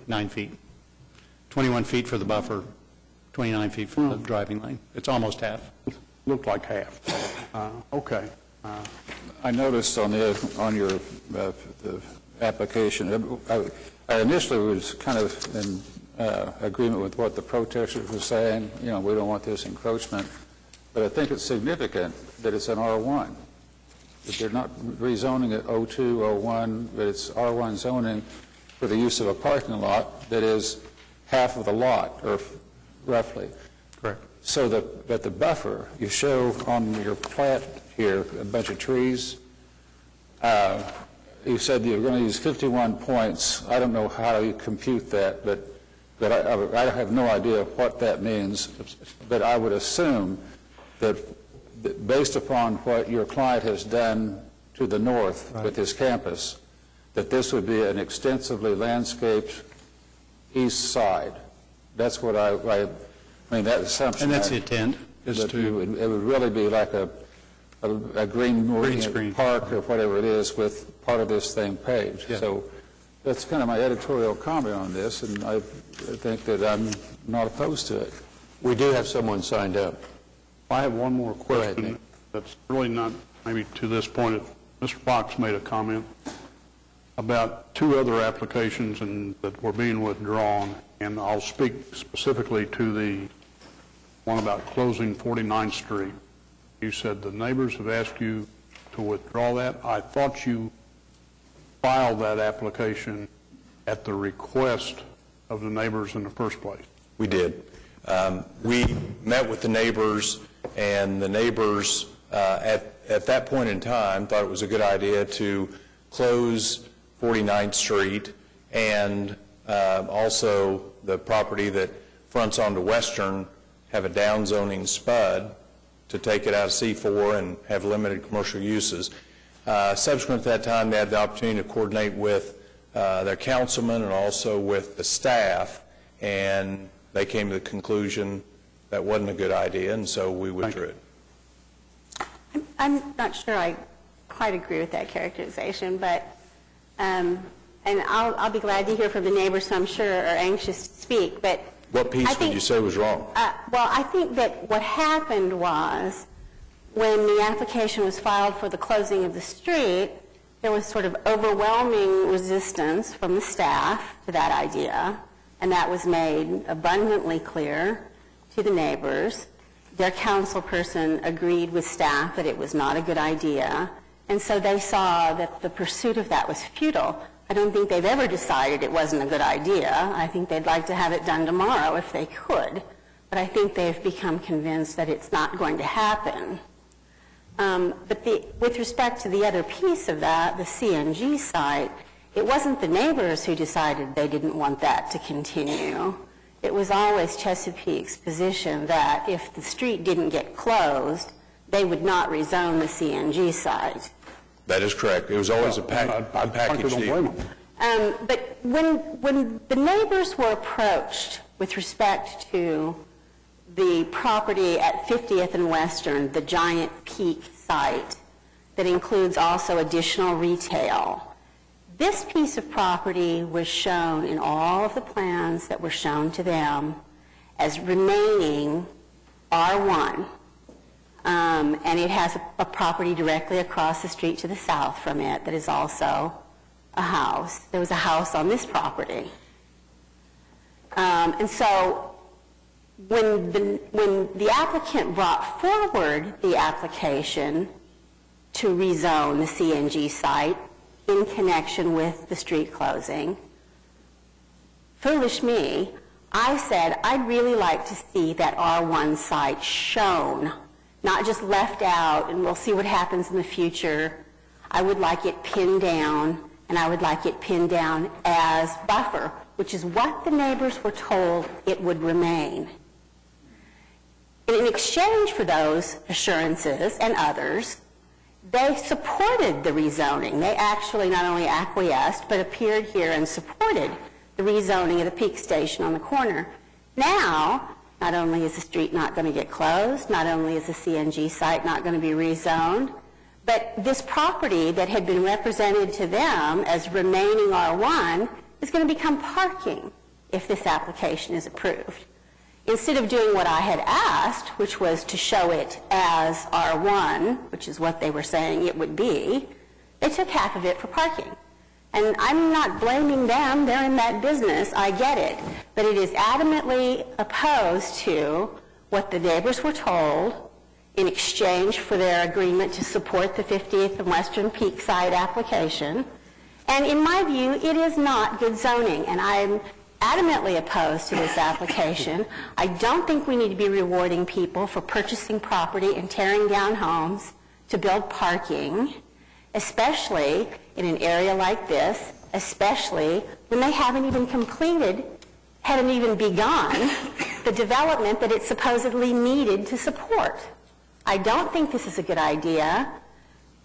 9 feet. 21 feet for the buffer, 29 feet for the driving lane. It's almost half. Looked like half. Okay. I noticed on your the application, I initially was kind of in agreement with what the protesters were saying. You know, we don't want this encroachment. But I think it's significant that it's an R1. That they're not rezoning it O2, O1, but it's R1 zoning for the use of a parking lot that is half of the lot, or roughly. Correct. So that the buffer, you show on your plat here a bunch of trees. You said you're going to use 51 points. I don't know how you compute that, but I have no idea what that means. But I would assume that based upon what your client has done to the north with his campus, that this would be an extensively landscaped east side. That's what I mean, that assumption. And that's the intent, is to... It would really be like a green screen park or whatever it is with part of this thing paved. Yeah. So that's kind of my editorial comment on this, and I think that I'm not opposed to it. We do have someone signed up. I have one more question that's really not maybe to this point. Mr. Fox made a comment about two other applications that were being withdrawn, and I'll speak specifically to the one about closing 49th Street. You said the neighbors have asked you to withdraw that. I thought you filed that application at the request of the neighbors in the first place. We did. We met with the neighbors, and the neighbors at that point in time thought it was a good idea to close 49th Street and also the property that fronts onto Western have a downzoning spud to take it out of C4 and have limited commercial uses. Subsequent to that time, they had the opportunity to coordinate with their councilman and also with the staff, and they came to the conclusion that wasn't a good idea, and so we withdrew it. I'm not sure I quite agree with that characterization, but, and I'll be glad to hear from the neighbors, who I'm sure are anxious to speak, but what piece would you say was wrong? Well, I think that what happened was when the application was filed for the closing of the street, there was sort of overwhelming resistance from the staff to that idea, and that was made abundantly clear to the neighbors. Their council person agreed with staff that it was not a good idea, and so they saw that the pursuit of that was futile. I don't think they've ever decided it wasn't a good idea. I think they'd like to have it done tomorrow if they could, but I think they've become convinced that it's not going to happen. But with respect to the other piece of that, the CNG site, it wasn't the neighbors who decided they didn't want that to continue. It was always Chesapeake's position that if the street didn't get closed, they would not rezone the CNG site. That is correct. It was always a package deal. But when the neighbors were approached with respect to the property at 50th and Western, the Giant Peak site that includes also additional retail, this piece of property was shown in all of the plans that were shown to them as remaining R1. And it has a property directly across the street to the south from it that is also a house. There was a house on this property. And so when the applicant brought forward the application to rezone the CNG site in connection with the street closing, foolish me, I said I'd really like to see that R1 site shown, not just left out and we'll see what happens in the future. I would like it pinned down, and I would like it pinned down as buffer which is what the neighbors were told it would remain. In exchange for those assurances and others, they supported the rezoning. They actually not only acquiesced, but appeared here and supported the rezoning of the Peak Station on the corner. Now, not only is the street not going to get closed, not only is the CNG site not going to be rezoned, but this property that had been represented to them as remaining R1 is going to become parking if this application is approved. Instead of doing what I had asked, which was to show it as R1, which is what they were saying it would be, they took half of it for parking. And I'm not blaming them. They're in that business. I get it. But it is adamantly opposed to what the neighbors were told in exchange for their agreement to support the 50th and Western Peak site application. And in my view, it is not good zoning. And I'm adamantly opposed to this application. I don't think we need to be rewarding people for purchasing property and tearing down homes to build parking, especially in an area like this, especially when they haven't even completed, haven't even begun the development that it supposedly needed to support. I don't think this is a good idea.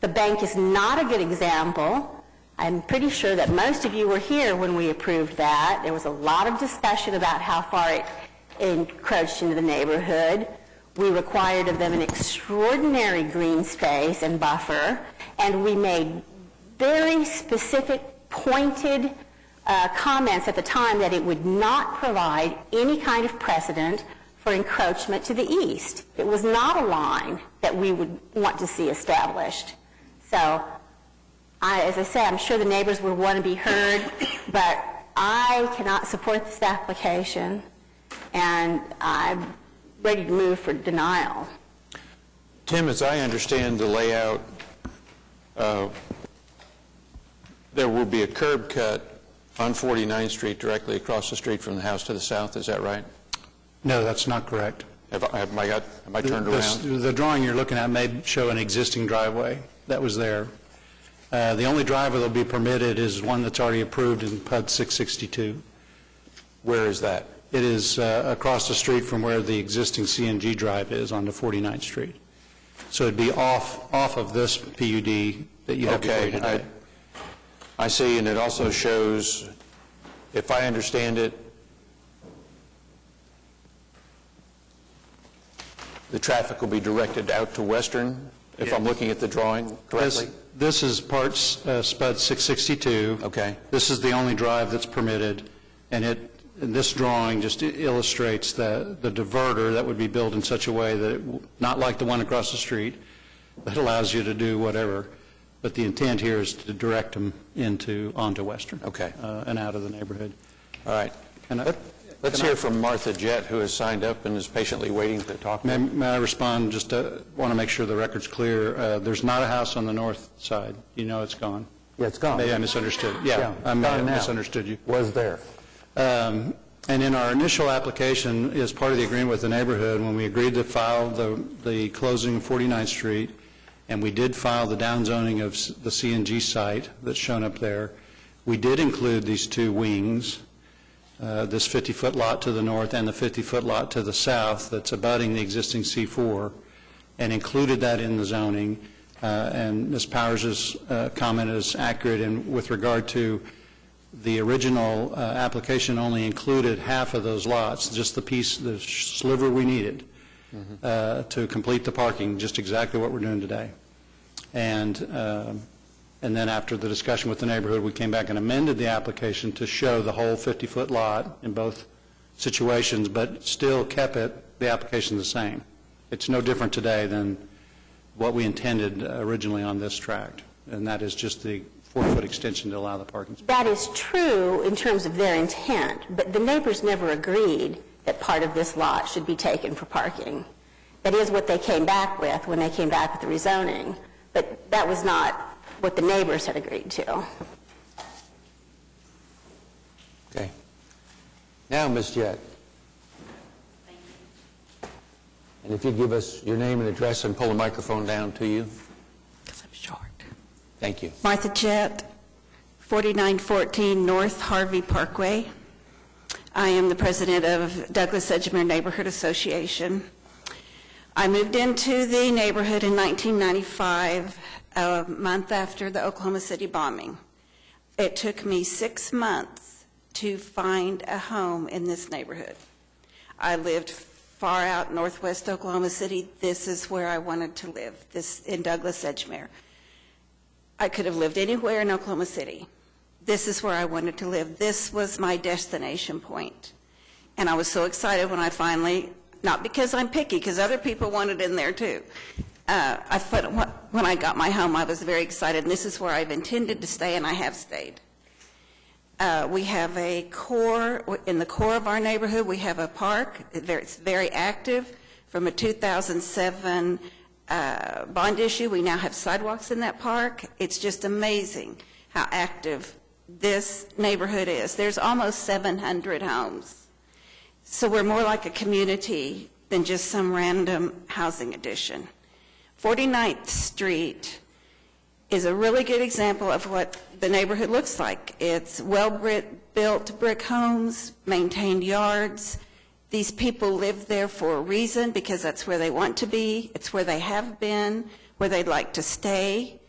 The bank is not a good example. I'm pretty sure that most of you were here when we approved that. There was a lot of discussion about how far it encroached into the neighborhood. We required of them an extraordinary green space and buffer, and we made very specific, pointed comments at the time that it would not provide any kind of precedent for encroachment to the east. It was not a line that we would want to see established. So, as I say, I'm sure the neighbors would want to be heard, but I cannot support this application, and I'm ready to move for denial. Tim, as I understand the layout, there will be a curb cut on 49th Street directly across the street from the house to the south. Is that right? No, that's not correct. Am I turned around? The drawing you're looking at may show an existing driveway that was there. The only driveway that will be permitted is one that's already approved in PUD 662. Where is that? It is across the street from where the existing CNG drive is on the 49th Street. So it'd be off of this PUD that you have before you today. I see, and it also shows, if I understand it, the traffic will be directed out to Western, if I'm looking at the drawing correctly? This is part SPUD 662. Okay. This is the only drive that's permitted, and this drawing just illustrates the diverter that would be built in such a way that, not like the one across the street, that allows you to do whatever, but the intent here is to direct them onto Western. Okay. And out of the neighborhood. All right. Let's hear from Martha Jett, who has signed up and is patiently waiting to talk. May I respond? Just want to make sure the record's clear. There's not a house on the north side. You know it's gone. Yeah, it's gone. Maybe I misunderstood. Yeah, I may have misunderstood you. Was there? And in our initial application, as part of the agreement with the neighborhood, when we agreed to file the closing of 49th Street, and we did file the downzoning of the CNG site that's shown up there, we did include these two wings, this 50-foot lot to the north and the 50-foot lot to the south that's abutting the existing C4, and included that in the zoning. And Ms. Powers' comment is accurate with regard to the original application only included half of those lots, just the sliver we needed to complete the parking, just exactly what we're doing today. And then after the discussion with the neighborhood, we came back and amended the application to show the whole 50-foot lot in both situations, but still kept the application the same. It's no different today than what we intended originally on this tract, and that is just the 4-foot extension to allow the parking space. That is true in terms of their intent, but the neighbors never agreed that part of this lot should be taken for parking. That is what they came back with when they came back with the rezoning, but that was not what the neighbors had agreed to. Okay. Now, Ms. Jett. Thank you. And if you give us your name and address and pull the microphone down to you. Because I'm short. Thank you. Martha Jett, 4914 North Harvey Parkway. I am the president of Douglas Sedgmere Neighborhood Association. I moved into the neighborhood in 1995, a month after the Oklahoma City bombing. It took me 6 months to find a home in this neighborhood. I lived far out northwest Oklahoma City. This is where I wanted to live, this in Douglas Sedgmere. I could have lived anywhere in Oklahoma City. This is where I wanted to live. This was my destination point. And I was so excited when I finally, not because I'm picky, because other people wanted in there too. When I got my home, I was very excited, and this is where I've intended to stay, and I have stayed. We have a core, in the core of our neighborhood, we have a park. It's very active. From a 2007 bond issue, we now have sidewalks in that park. It's just amazing how active this neighborhood is. There's almost 700 homes. So we're more like a community than just some random housing addition. 49th Street is a really good example of what the neighborhood looks like. It's well-built brick homes, maintained yards. These people live there for a reason, because that's where they want to be. It's where they have been, where they'd like to stay.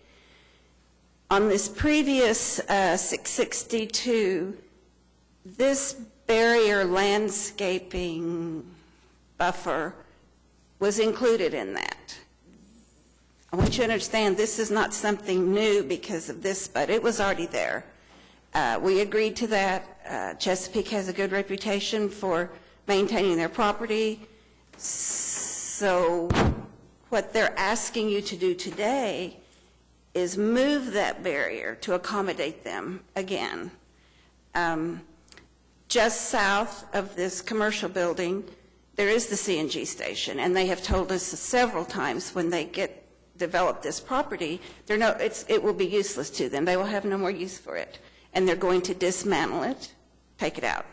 On this previous 662, this barrier landscaping buffer was included in that. I want you to understand this is not something new because of this, but it was already there. We agreed to that. Chesapeake has a good reputation for maintaining their property. So what they're asking you to do today is move that barrier to accommodate them again. Just south of this commercial building, there is the CNG station, and they have told us several times when they develop this property, it will be useless to them. They will have no more use for it, and they're going to dismantle it, take it out.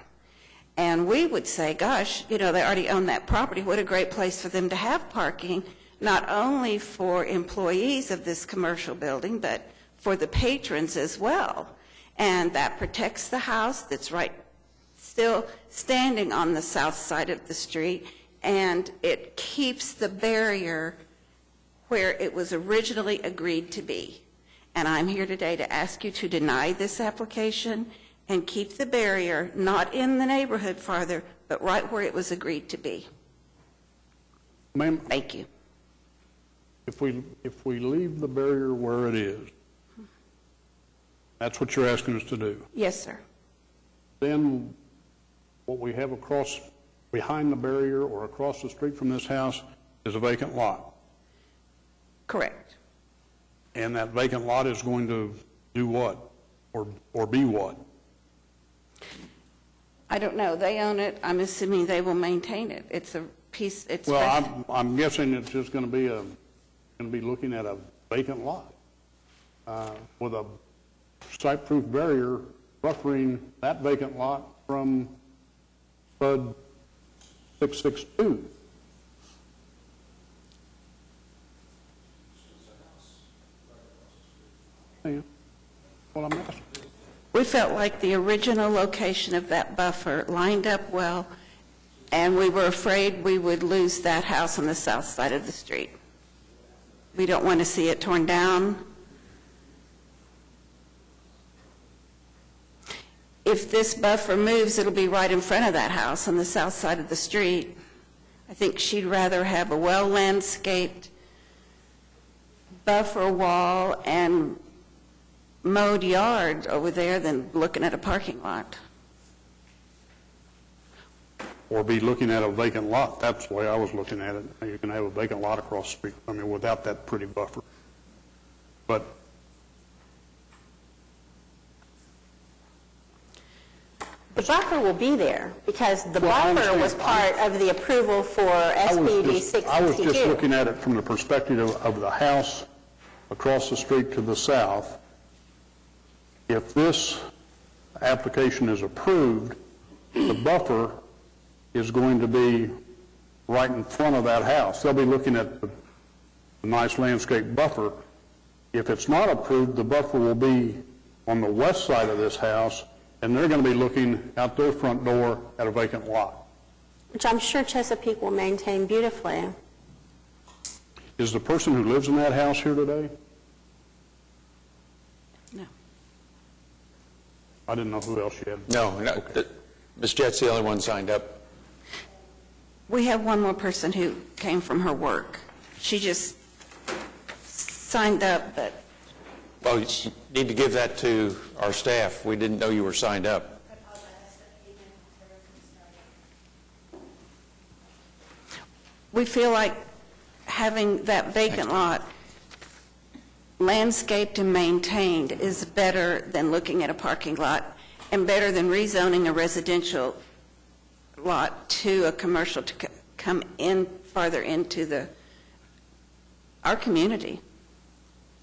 And we would say, gosh, they already own that property. What a great place for them to have parking, not only for employees of this commercial building, but for the patrons as well. And that protects the house that's still standing on the south side of the street, and it keeps the barrier where it was originally agreed to be. And I'm here today to ask you to deny this application and keep the barrier not in the neighborhood farther, but right where it was agreed to be. Ma'am? Thank you. If we leave the barrier where it is, that's what you're asking us to do. Yes, sir. Then what we have behind the barrier or across the street from this house is a vacant lot. Correct. And that vacant lot is going to do what? Or be what? I don't know. They own it. I'm assuming they will maintain it. It's a piece. Well, I'm guessing it's just going to be looking at a vacant lot with a site-proof barrier buffering that vacant lot from SPUD 662. Well, I'm asking. We felt like the original location of that buffer lined up well, and we were afraid we would lose that house on the south side of the street. We don't want to see it torn down. If this buffer moves, it'll be right in front of that house on the south side of the street. I think she'd rather have a well-landscaped buffer wall and mowed yard over there than looking at a parking lot. Or be looking at a vacant lot. That's the way I was looking at it. You can have a vacant lot across the street, without that pretty buffer. But the buffer will be there because the buffer was part of the approval for SPD 662. I was just looking at it from the perspective of the house across the street to the south. If this application is approved, the buffer is going to be right in front of that house. They'll be looking at the nice landscape buffer. If it's not approved, the buffer will be on the west side of this house and they're going to be looking out their front door at a vacant lot. Which I'm sure Chesapeake will maintain beautifully. Is the person who lives in that house here today? No. I didn't know who else you had. No, Ms. Jett's the only one signed up. We have one more person who came from her work. She just signed up, but Well, you need to give that to our staff. We didn't know you were signed up. we feel like having that vacant lot landscaped and maintained is better than looking at a parking lot and better than rezoning a residential lot to a commercial to come in farther into our community,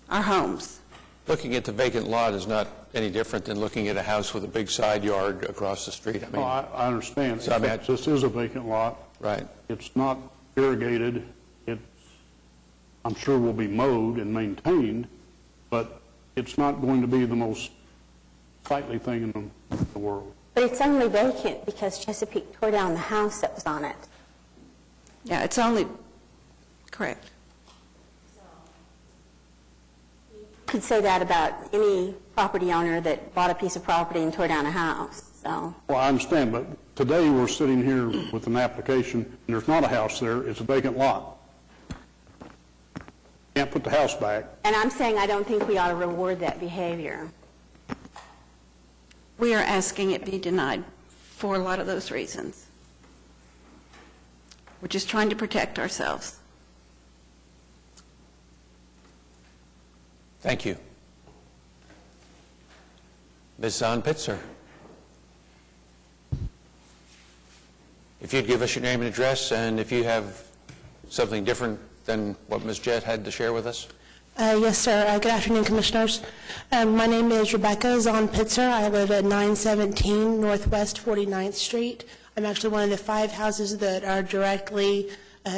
our homes. Looking at the vacant lot is not any different than looking at a house with a big side yard across the street. I mean, I understand. So, I mean, This is a vacant lot. Right. It's not irrigated. I'm sure will be mowed and maintained, but it's not going to be the most sightly thing in the world. But it's only vacant because Chesapeake tore down the house that was on it. Yeah, it's only, correct. You could say that about any property owner that bought a piece of property and tore down a house, so. Well, I understand, but today we're sitting here with an application, and there's not a house there, it's a vacant lot. Can't put the house back. And I'm saying I don't think we ought to reward that behavior. We are asking it be denied for a lot of those reasons. We're just trying to protect ourselves. Thank you. Ms. Zahn Pitzer. If you'd give us your name and address, and if you have something different than what Ms. Jett had to share with us. Yes, sir. Good afternoon, Commissioners. My name is Rebecca Zahn Pitzer. I live at 917 Northwest 49th Street. I'm actually one of the 5 houses that are directly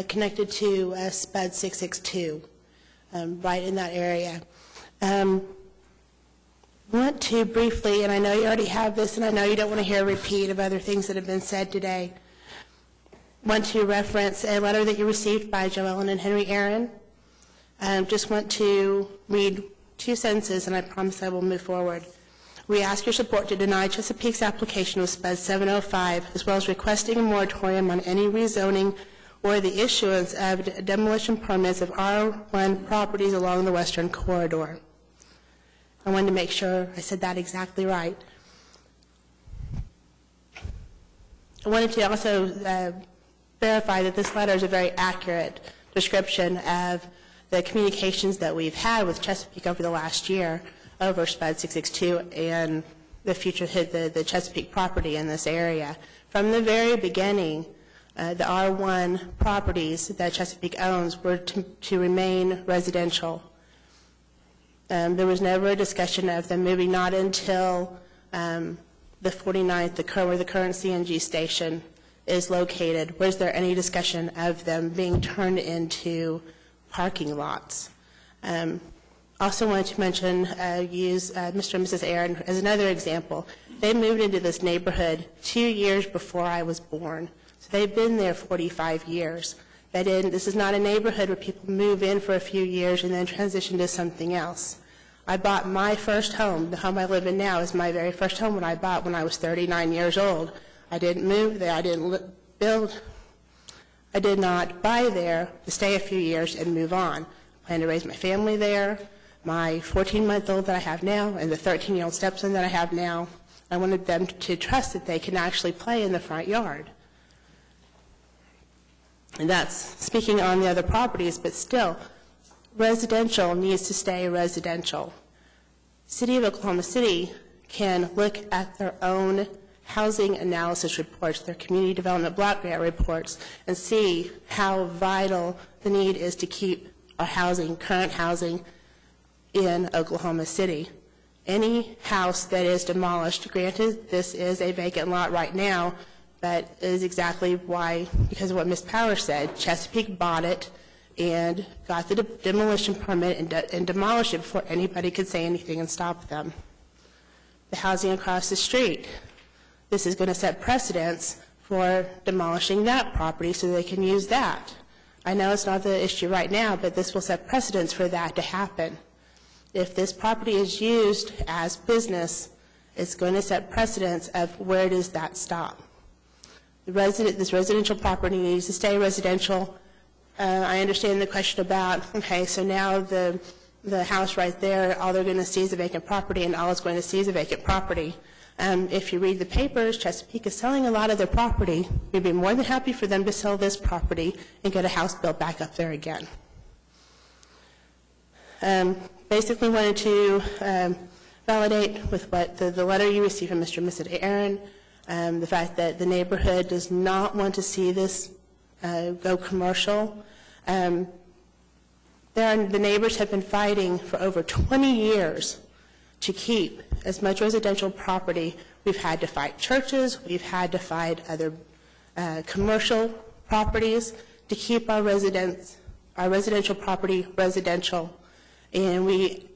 connected to SPED 662, right in that area. I want to briefly, and I know you already have this, and I know you don't want to hear a repeat of other things that have been said today, want to reference a letter that you received by Joellen and Henry Aaron. Just want to read 2 sentences, and I promise I will move forward. We ask your support to deny Chesapeake's application with SPED 705, as well as requesting a moratorium on any rezoning or the issuance of demolition permits of R1 properties along the western corridor. I wanted to make sure I said that exactly right. I wanted to also verify that this letter is a very accurate description of the communications that we've had with Chesapeake over the last year over SPED 662 and the future the Chesapeake property in this area. From the very beginning, the R1 properties that Chesapeake owns were to remain residential. There was never a discussion of them moving, not until the 49th, where the current CNG station is located. Was there any discussion of them being turned into parking lots? Also wanted to mention, use Mr. and Mrs. Aaron as another example. They moved into this neighborhood 2 years before I was born. So they've been there 45 years. This is not a neighborhood where people move in for a few years and then transition to something else. I bought my first home. The home I live in now is my very first home when I bought when I was 39 years old. I didn't move there. I didn't build. I did not buy there to stay a few years and move on. I plan to raise my family there, my 14-month-old that I have now, and the 13-year-old stepson that I have now. I wanted them to trust that they can actually play in the front yard. And that's speaking on the other properties, but still, residential needs to stay residential. City of Oklahoma City can look at their own housing analysis reports, their community development block grant reports, and see how vital the need is to keep our housing, current housing, in Oklahoma City. Any house that is demolished, granted this is a vacant lot right now, but is exactly why, because of what Ms. Power said, Chesapeake bought it and got the demolition permit and demolished it before anybody could say anything and stop them. the housing across the street. This is going to set precedents for demolishing that property so they can use that. I know it's not the issue right now, but this will set precedents for that to happen. If this property is used as business, it's going to set precedents of where does that stop. This residential property needs to stay residential. I understand the question about, okay, so now the house right there, all they're going to see is a vacant property, and all it's going to see is a vacant property. If you read the papers, Chesapeake is selling a lot of their property. We'd be more than happy for them to sell this property and get a house built back up there again. Basically wanted to validate with what the letter you received from Mr. and Mrs. Aaron, the fact that the neighborhood does not want to see this go commercial. The neighbors have been fighting for over 20 years to keep as much residential property. We've had to fight churches, we've had to fight other commercial properties to keep our residential property residential. And we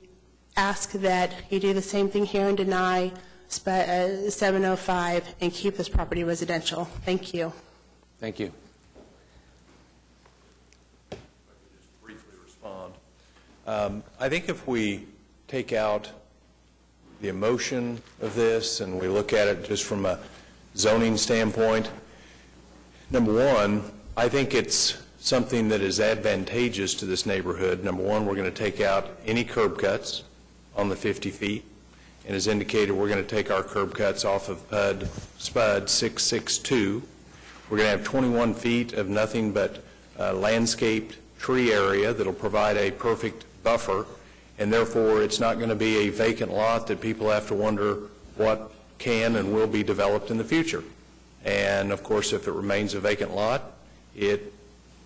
ask that you do the same thing here and deny 705 and keep this property residential. Thank you. Thank you. Briefly respond. I think if we take out the emotion of this and we look at it just from a zoning standpoint, number one, I think it's something that is advantageous to this neighborhood. Number one, we're going to take out any curb cuts on the 50 feet. And as indicated, we're going to take our curb cuts off of SPUD 662. We're going to have 21 feet of nothing but landscaped tree area that will provide a perfect buffer, and therefore it's not going to be a vacant lot that people have to wonder what can and will be developed in the future. And of course, if it remains a vacant lot, it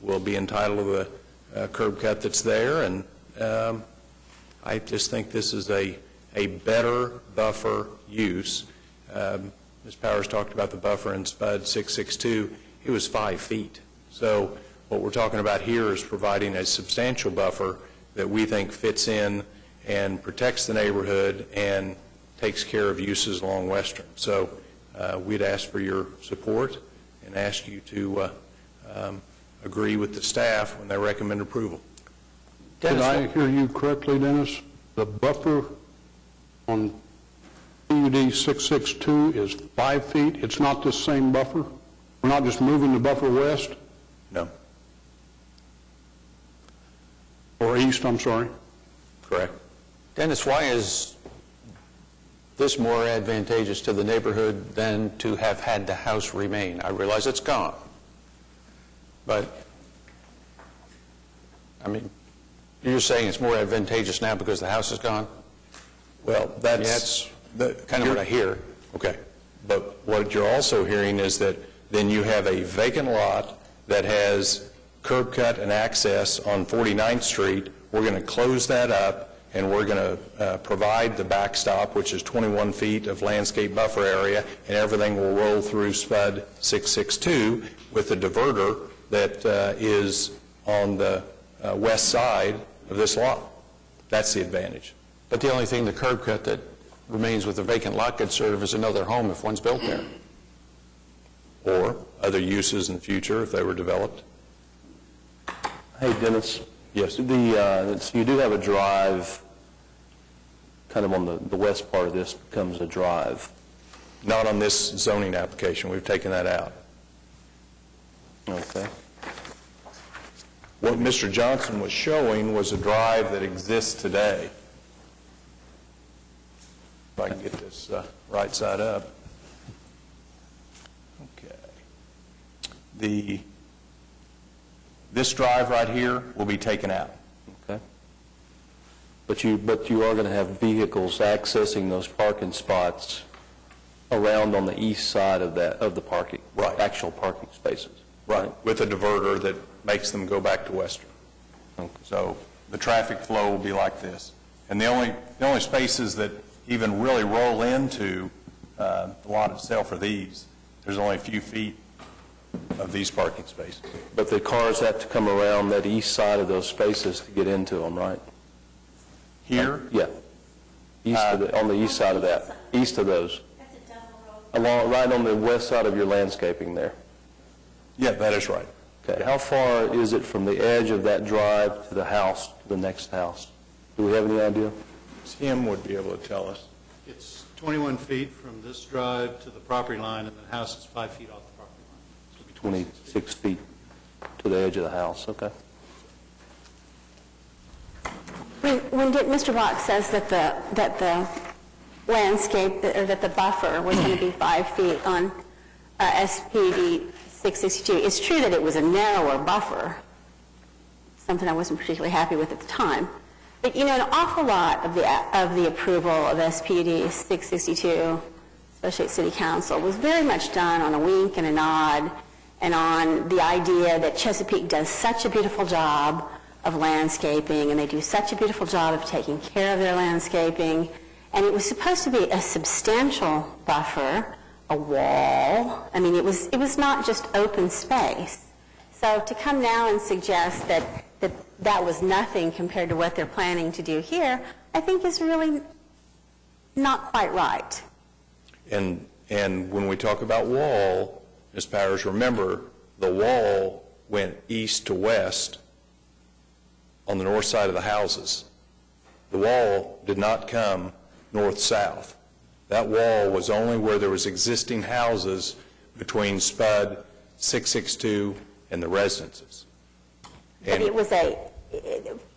will be entitled to the curb cut that's there, and I just think this is a better buffer use. Ms. Powers talked about the buffer in SPUD 662. It was 5 feet. So what we're talking about here is providing a substantial buffer that we think fits in and protects the neighborhood and takes care of uses along Western. So we'd ask for your support and ask you to agree with the staff when they recommend approval. Did I hear you correctly, Dennis? The buffer on PUD 662 is 5 feet? It's not the same buffer? We're not just moving the buffer west? No. Or east, I'm sorry? Correct. Dennis, why is this more advantageous to the neighborhood than to have had the house remain? I realize it's gone. But, I mean, you're saying it's more advantageous now because the house is gone? Well, that's kind of what I hear. Okay. But what you're also hearing is that then you have a vacant lot that has curb cut and access on 49th Street. We're going to close that up, and we're going to provide the backstop, which is 21 feet of landscape buffer area, and everything will roll through SPUD 662 with a diverter that is on the west side of this lot. That's the advantage. But the only thing, the curb cut that remains with the vacant lot could serve as another home if one's built there. Or other uses in the future if they were developed. Hey, Dennis. Yes. So you do have a drive, kind of on the west part of this becomes a drive. Not on this zoning application. We've taken that out. Okay. What Mr. Johnson was showing was a drive that exists today. If I can get this right side up. Okay. This drive right here will be taken out. Okay. But you are going to have vehicles accessing those parking spots around on the east side of the parking, right? Actual parking spaces. Right. With a diverter that makes them go back to Western. Okay. So the traffic flow will be like this. And the only spaces that even really roll into the lot itself are these. There's only a few feet of these parking spaces. But the cars have to come around that east side of those spaces to get into them, right? Here? Yeah. On the east side of that, east of those. Right on the west side of your landscaping there. Yeah, that is right. Okay, how far is it from the edge of that drive to the house, to the next house? Do we have any idea? Tim would be able to tell us. It's 21 feet from this drive to the property line, and the house is 5 feet off the property line. So it'll be 26 feet to the edge of the house, okay. When Mr. Bach says that the landscape, or that the buffer was going to be 5 feet on SPD 662, it's true that it was a narrower buffer, something I wasn't particularly happy with at the time. But, you know, an awful lot of the approval of SPD 662, especially at City Council, was very much done on a wink and a nod, and on the idea that Chesapeake does such a beautiful job of landscaping, and they do such a beautiful job of taking care of their landscaping. And it was supposed to be a substantial buffer, a wall. I mean, it was not just open space. So to come now and suggest that was nothing compared to what they're planning to do here, I think is really not quite right. And when we talk about wall, Ms. Powers, remember, the wall went east to west on the north side of the houses. The wall did not come north-south. That wall was only where there was existing houses between Spud, 662, and the residences. But it was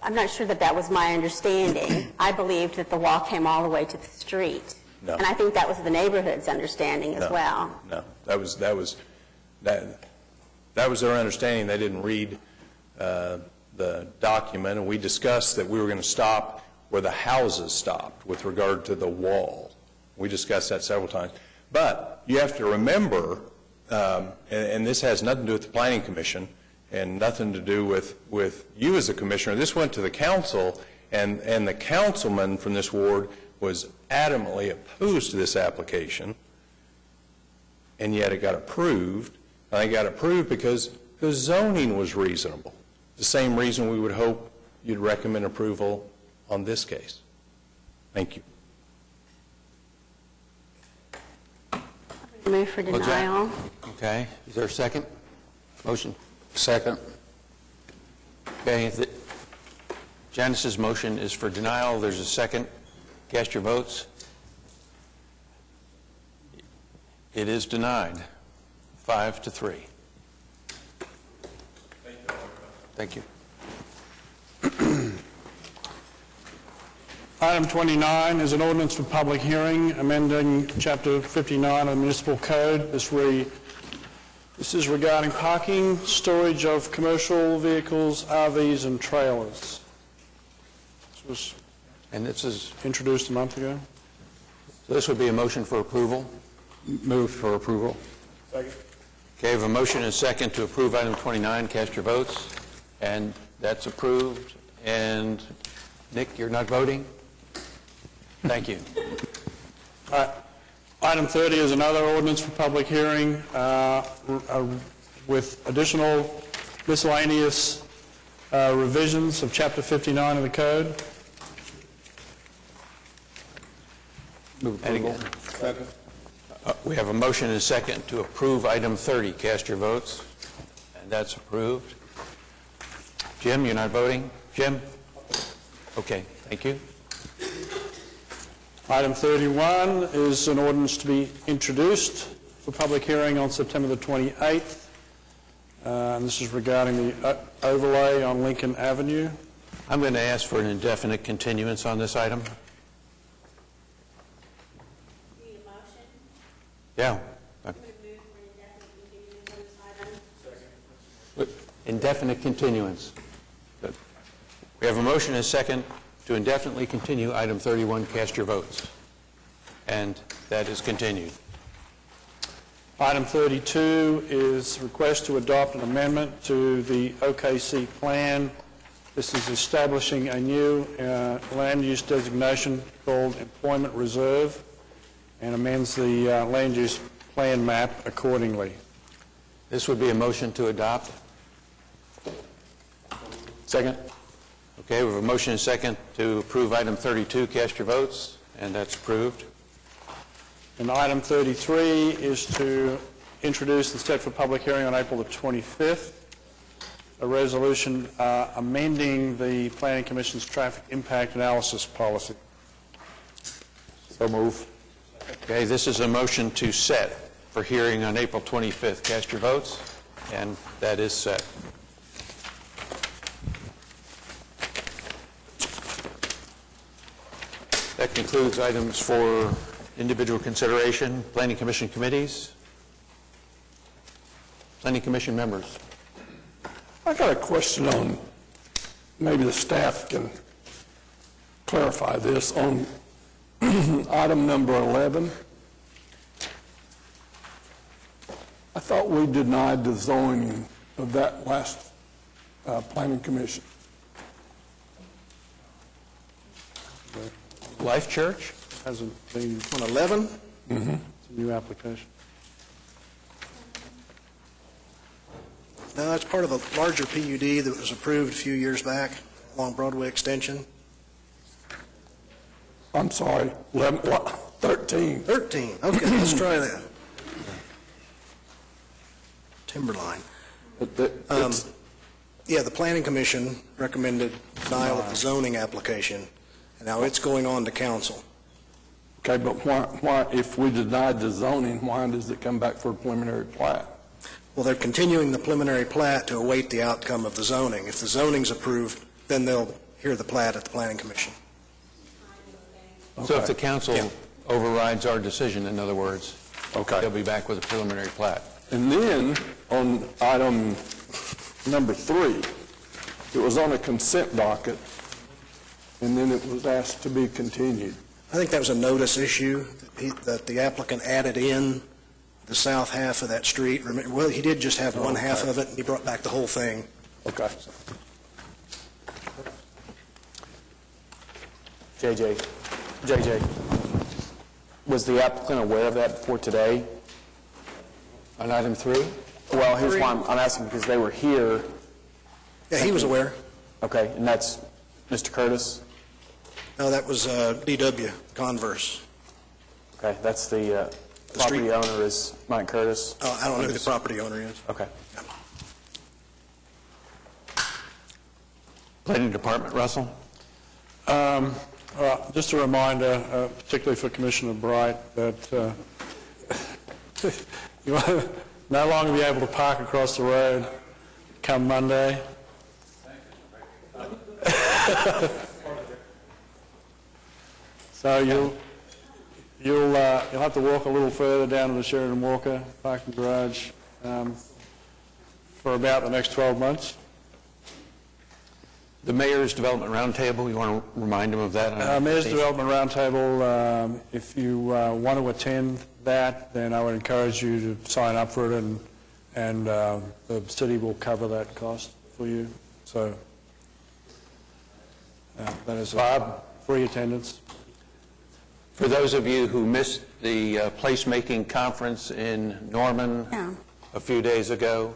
I'm not sure that was my understanding. I believed that the wall came all the way to the street. No. And I think that was the neighborhood's understanding as well. No, that was their understanding. They didn't read the document, and we discussed that we were going to stop where the houses stopped with regard to the wall. We discussed that several times. But you have to remember, and this has nothing to do with the Planning Commission and nothing to do with you as a commissioner. This went to the council, and the councilman from this ward was adamantly opposed to this application, and yet it got approved. And it got approved because the zoning was reasonable. The same reason we would hope you'd recommend approval on this case. Thank you. Move for denial. Okay. Is there a second? Motion? Second. Okay. Janice's motion is for denial. There's a second. Cast your votes. It is denied. 5-3. Thank you. Item 29 is an ordinance for public hearing, amending Chapter 59 of the Municipal Code. This is regarding parking, storage of commercial vehicles, RVs, and trailers. This was introduced a month ago. So this would be a motion for approval? Move for approval. Second. Okay, I have a motion and a second to approve item 29. Cast your votes. And that's approved. And Nick, you're not voting? Thank you. Item 30 is another ordinance for public hearing with additional miscellaneous revisions of Chapter 59 of the Code. Move approval. Second. We have a motion and a second to approve item 30. Cast your votes. And that's approved. Jim, you're not voting? Jim? Okay, thank you. Item 31 is an ordinance to be introduced for public hearing on September the 28th. And this is regarding the overlay on Lincoln Avenue. I'm going to ask for an indefinite continuance on this item. Need a motion? Yeah. Indefinite continuance. Good. We have a motion and a second to indefinitely continue item 31. Cast your votes. And that is continued. Item 32 is request to adopt an amendment to the OKC plan. This is establishing a new land use designation called Employment Reserve and amends the land use plan map accordingly. This would be a motion to adopt. Second. Okay, we have a motion and a second to approve item 32. Cast your votes. And that's approved. And item 33 is to introduce and set for public hearing on April the 25th, a resolution amending the Planning Commission's traffic impact analysis policy. So move. Okay, this is a motion to set for hearing on April 25th. Cast your votes, and that is set. That concludes items for individual consideration. Planning Commission committees. Planning Commission members. I got a question on, maybe the staff can clarify this, on item number 11. I thought we denied the zoning of that last Planning Commission. Life Church? Hasn't been... On 11? Mm-hmm. It's a new application. No, that's part of a larger PUD that was approved a few years back along Broadway Extension. I'm sorry, 11, what? 13. 13, okay, let's try that. Timberline. Yeah, the Planning Commission recommended denial of the zoning application, and now it's going on to council. Okay, but why, if we denied the zoning, why does it come back for a preliminary plat? Well, they're continuing the preliminary plat to await the outcome of the zoning. If the zoning's approved, then they'll hear the plat at the Planning Commission. So if the council overrides our decision, in other words, okay, they'll be back with a preliminary plat. And then on item number 3, it was on a consent docket, and then it was asked to be continued. I think that was a notice issue that the applicant added in the south half of that street. Well, he did just have one half of it, and he brought back the whole thing. Okay. JJ, was the applicant aware of that before today? On item 3? Well, here's why I'm asking, because they were here. Yeah, he was aware. Okay, and that's Mr. Curtis? No, that was DW, Converse. Okay, that's the property owner is Mike Curtis? Oh, I don't know who the property owner is. Okay. Planning Department, Russell? Just a reminder, particularly for Commissioner Bright, that you will no longer be able to park across the road come Monday. So you'll have to walk a little further down to the Sheridan Walker parking garage for about the next 12 months. The Mayor's Development Roundtable, you want to remind them of that? Mayor's Development Roundtable, if you want to attend that, then I would encourage you to sign up for it, and the city will cover that cost for you. So that is free attendance. For those of you who missed the placemaking conference in Norman a few days ago,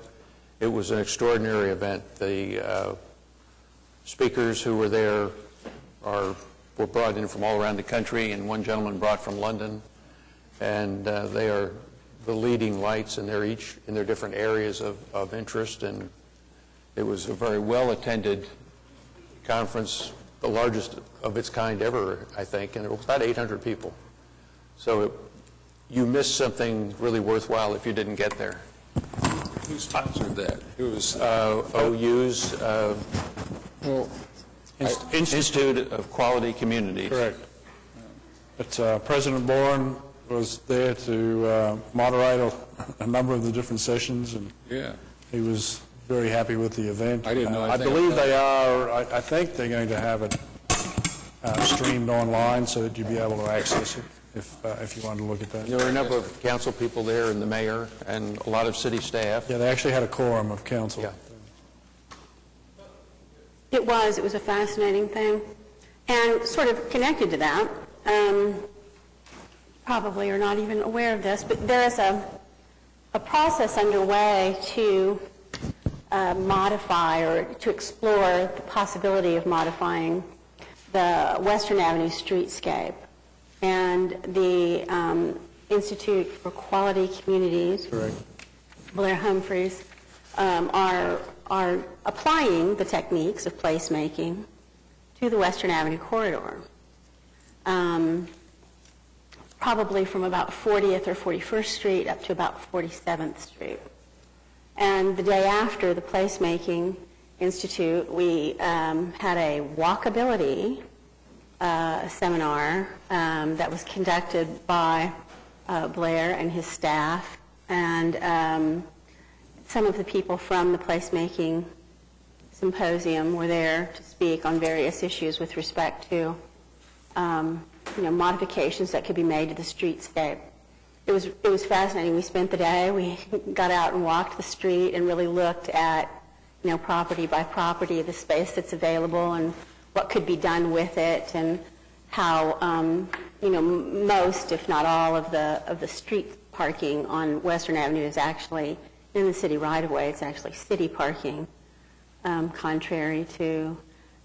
it was an extraordinary event. The speakers who were there were brought in from all around the country, and one gentleman brought from London, and they are the leading lights, and they're each in their different areas of interest, and it was a very well-attended conference, the largest of its kind ever, I think, and there was about 800 people. So you missed something really worthwhile if you didn't get there. Who sponsored that? It was OU's Institute of Quality Communities. Correct. But President Bourne was there to moderate a number of the different sessions, and he was very happy with the event. I didn't know I believe they are, I think they're going to have it streamed online so that you'll be able to access it if you want to look at that. There were a number of council people there, and the mayor, and a lot of city staff. Yeah, they actually had a quorum of council. Yeah. It was a fascinating thing. And sort of connected to that, probably are not even aware of this, but there is a process underway to modify or to explore the possibility of modifying the Western Avenue streetscape. and the Institute for Quality Communities, Blair Humphreys, are applying the techniques of placemaking to the Western Avenue corridor, probably from about 40th or 41st Street up to about 47th Street. And the day after the Placemaking Institute, we had a walkability seminar that was conducted by Blair and his staff, and some of the people from the Placemaking Symposium were there to speak on various issues with respect to modifications that could be made to the streetscape. It was fascinating. We spent the day, we got out and walked the street and really looked at, property by property, the space that's available and what could be done with it, and how, most, if not all, of the street parking on Western Avenue is actually in the city right-of-way. It's actually city parking, contrary to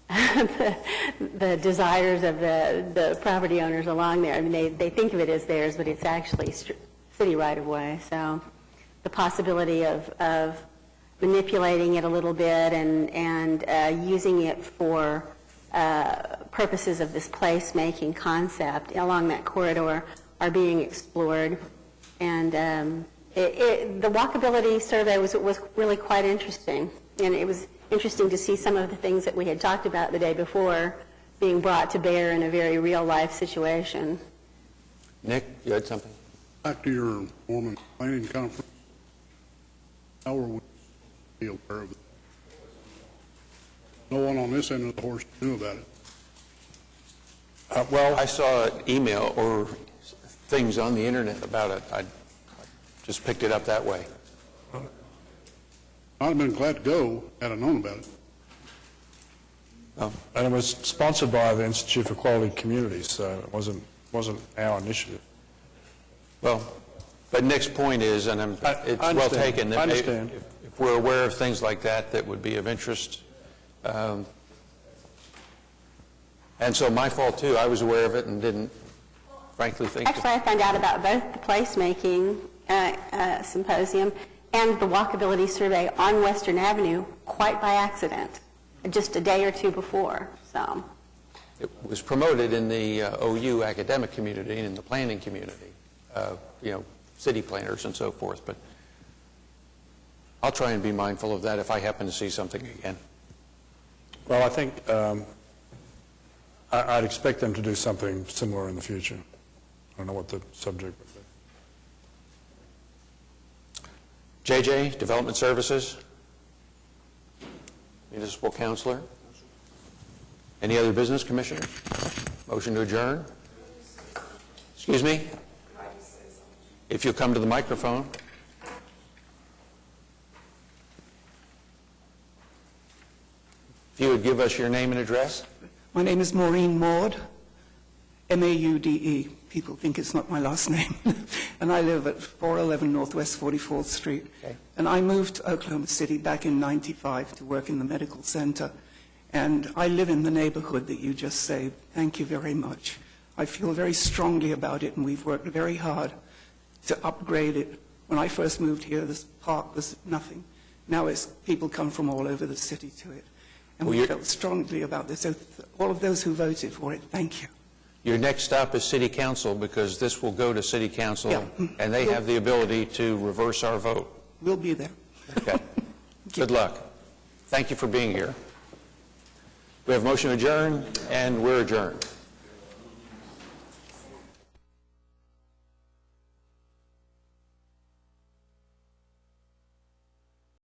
the desires of the property owners along there. I mean, they think of it as theirs, but it's actually city right-of-way. So the possibility of manipulating it a little bit and using it for purposes of this place-making concept along that corridor are being explored. And the walkability survey was really quite interesting, and it was interesting to see some of the things that we had talked about the day before being brought to bear in a very real-life situation. Nick, you had something? Back to your Norman planning conference, how are we aware of it? No one on this end of the horse knew about it. Well, I saw an email or things on the internet about it. I just picked it up that way. I'd have been glad to go had I known about it. And it was sponsored by the Institute for Quality Communities, so it wasn't our initiative. Well, but Nick's point is, and it's well taken, that if we're aware of things like that that would be of interest. And so my fault, too. I was aware of it and didn't, frankly, think... Actually, I found out about both the placemaking symposium and the walkability survey on Western Avenue quite by accident, just a day or two before. So it was promoted in the OU academic community and in the planning community, city planners and so forth. But I'll try and be mindful of that if I happen to see something again. Well, I think I'd expect them to do something similar in the future. I don't know what the subject would be. JJ, Development Services, Municipal Counselor. Any other business, Commissioners? Motion to adjourn? Excuse me? If you'll come to the microphone. If you would give us your name and address. My name is Maureen Maude, M-A-U-D-E. People think it's not my last name. And I live at 411 Northwest 44th Street. Okay. And I moved to Oklahoma City back in '95 to work in the medical center. And I live in the neighborhood that you just saved. Thank you very much. I feel very strongly about it, and we've worked very hard to upgrade it. When I first moved here, this park was nothing. Now it's people come from all over the city to it. And we felt strongly about this. So all of those who voted for it, thank you. Your next stop is City Council, because this will go to City Council, and they have the ability to reverse our vote. We'll be there. Okay. Good luck. Thank you for being here. We have a motion to adjourn, and we're adjourned.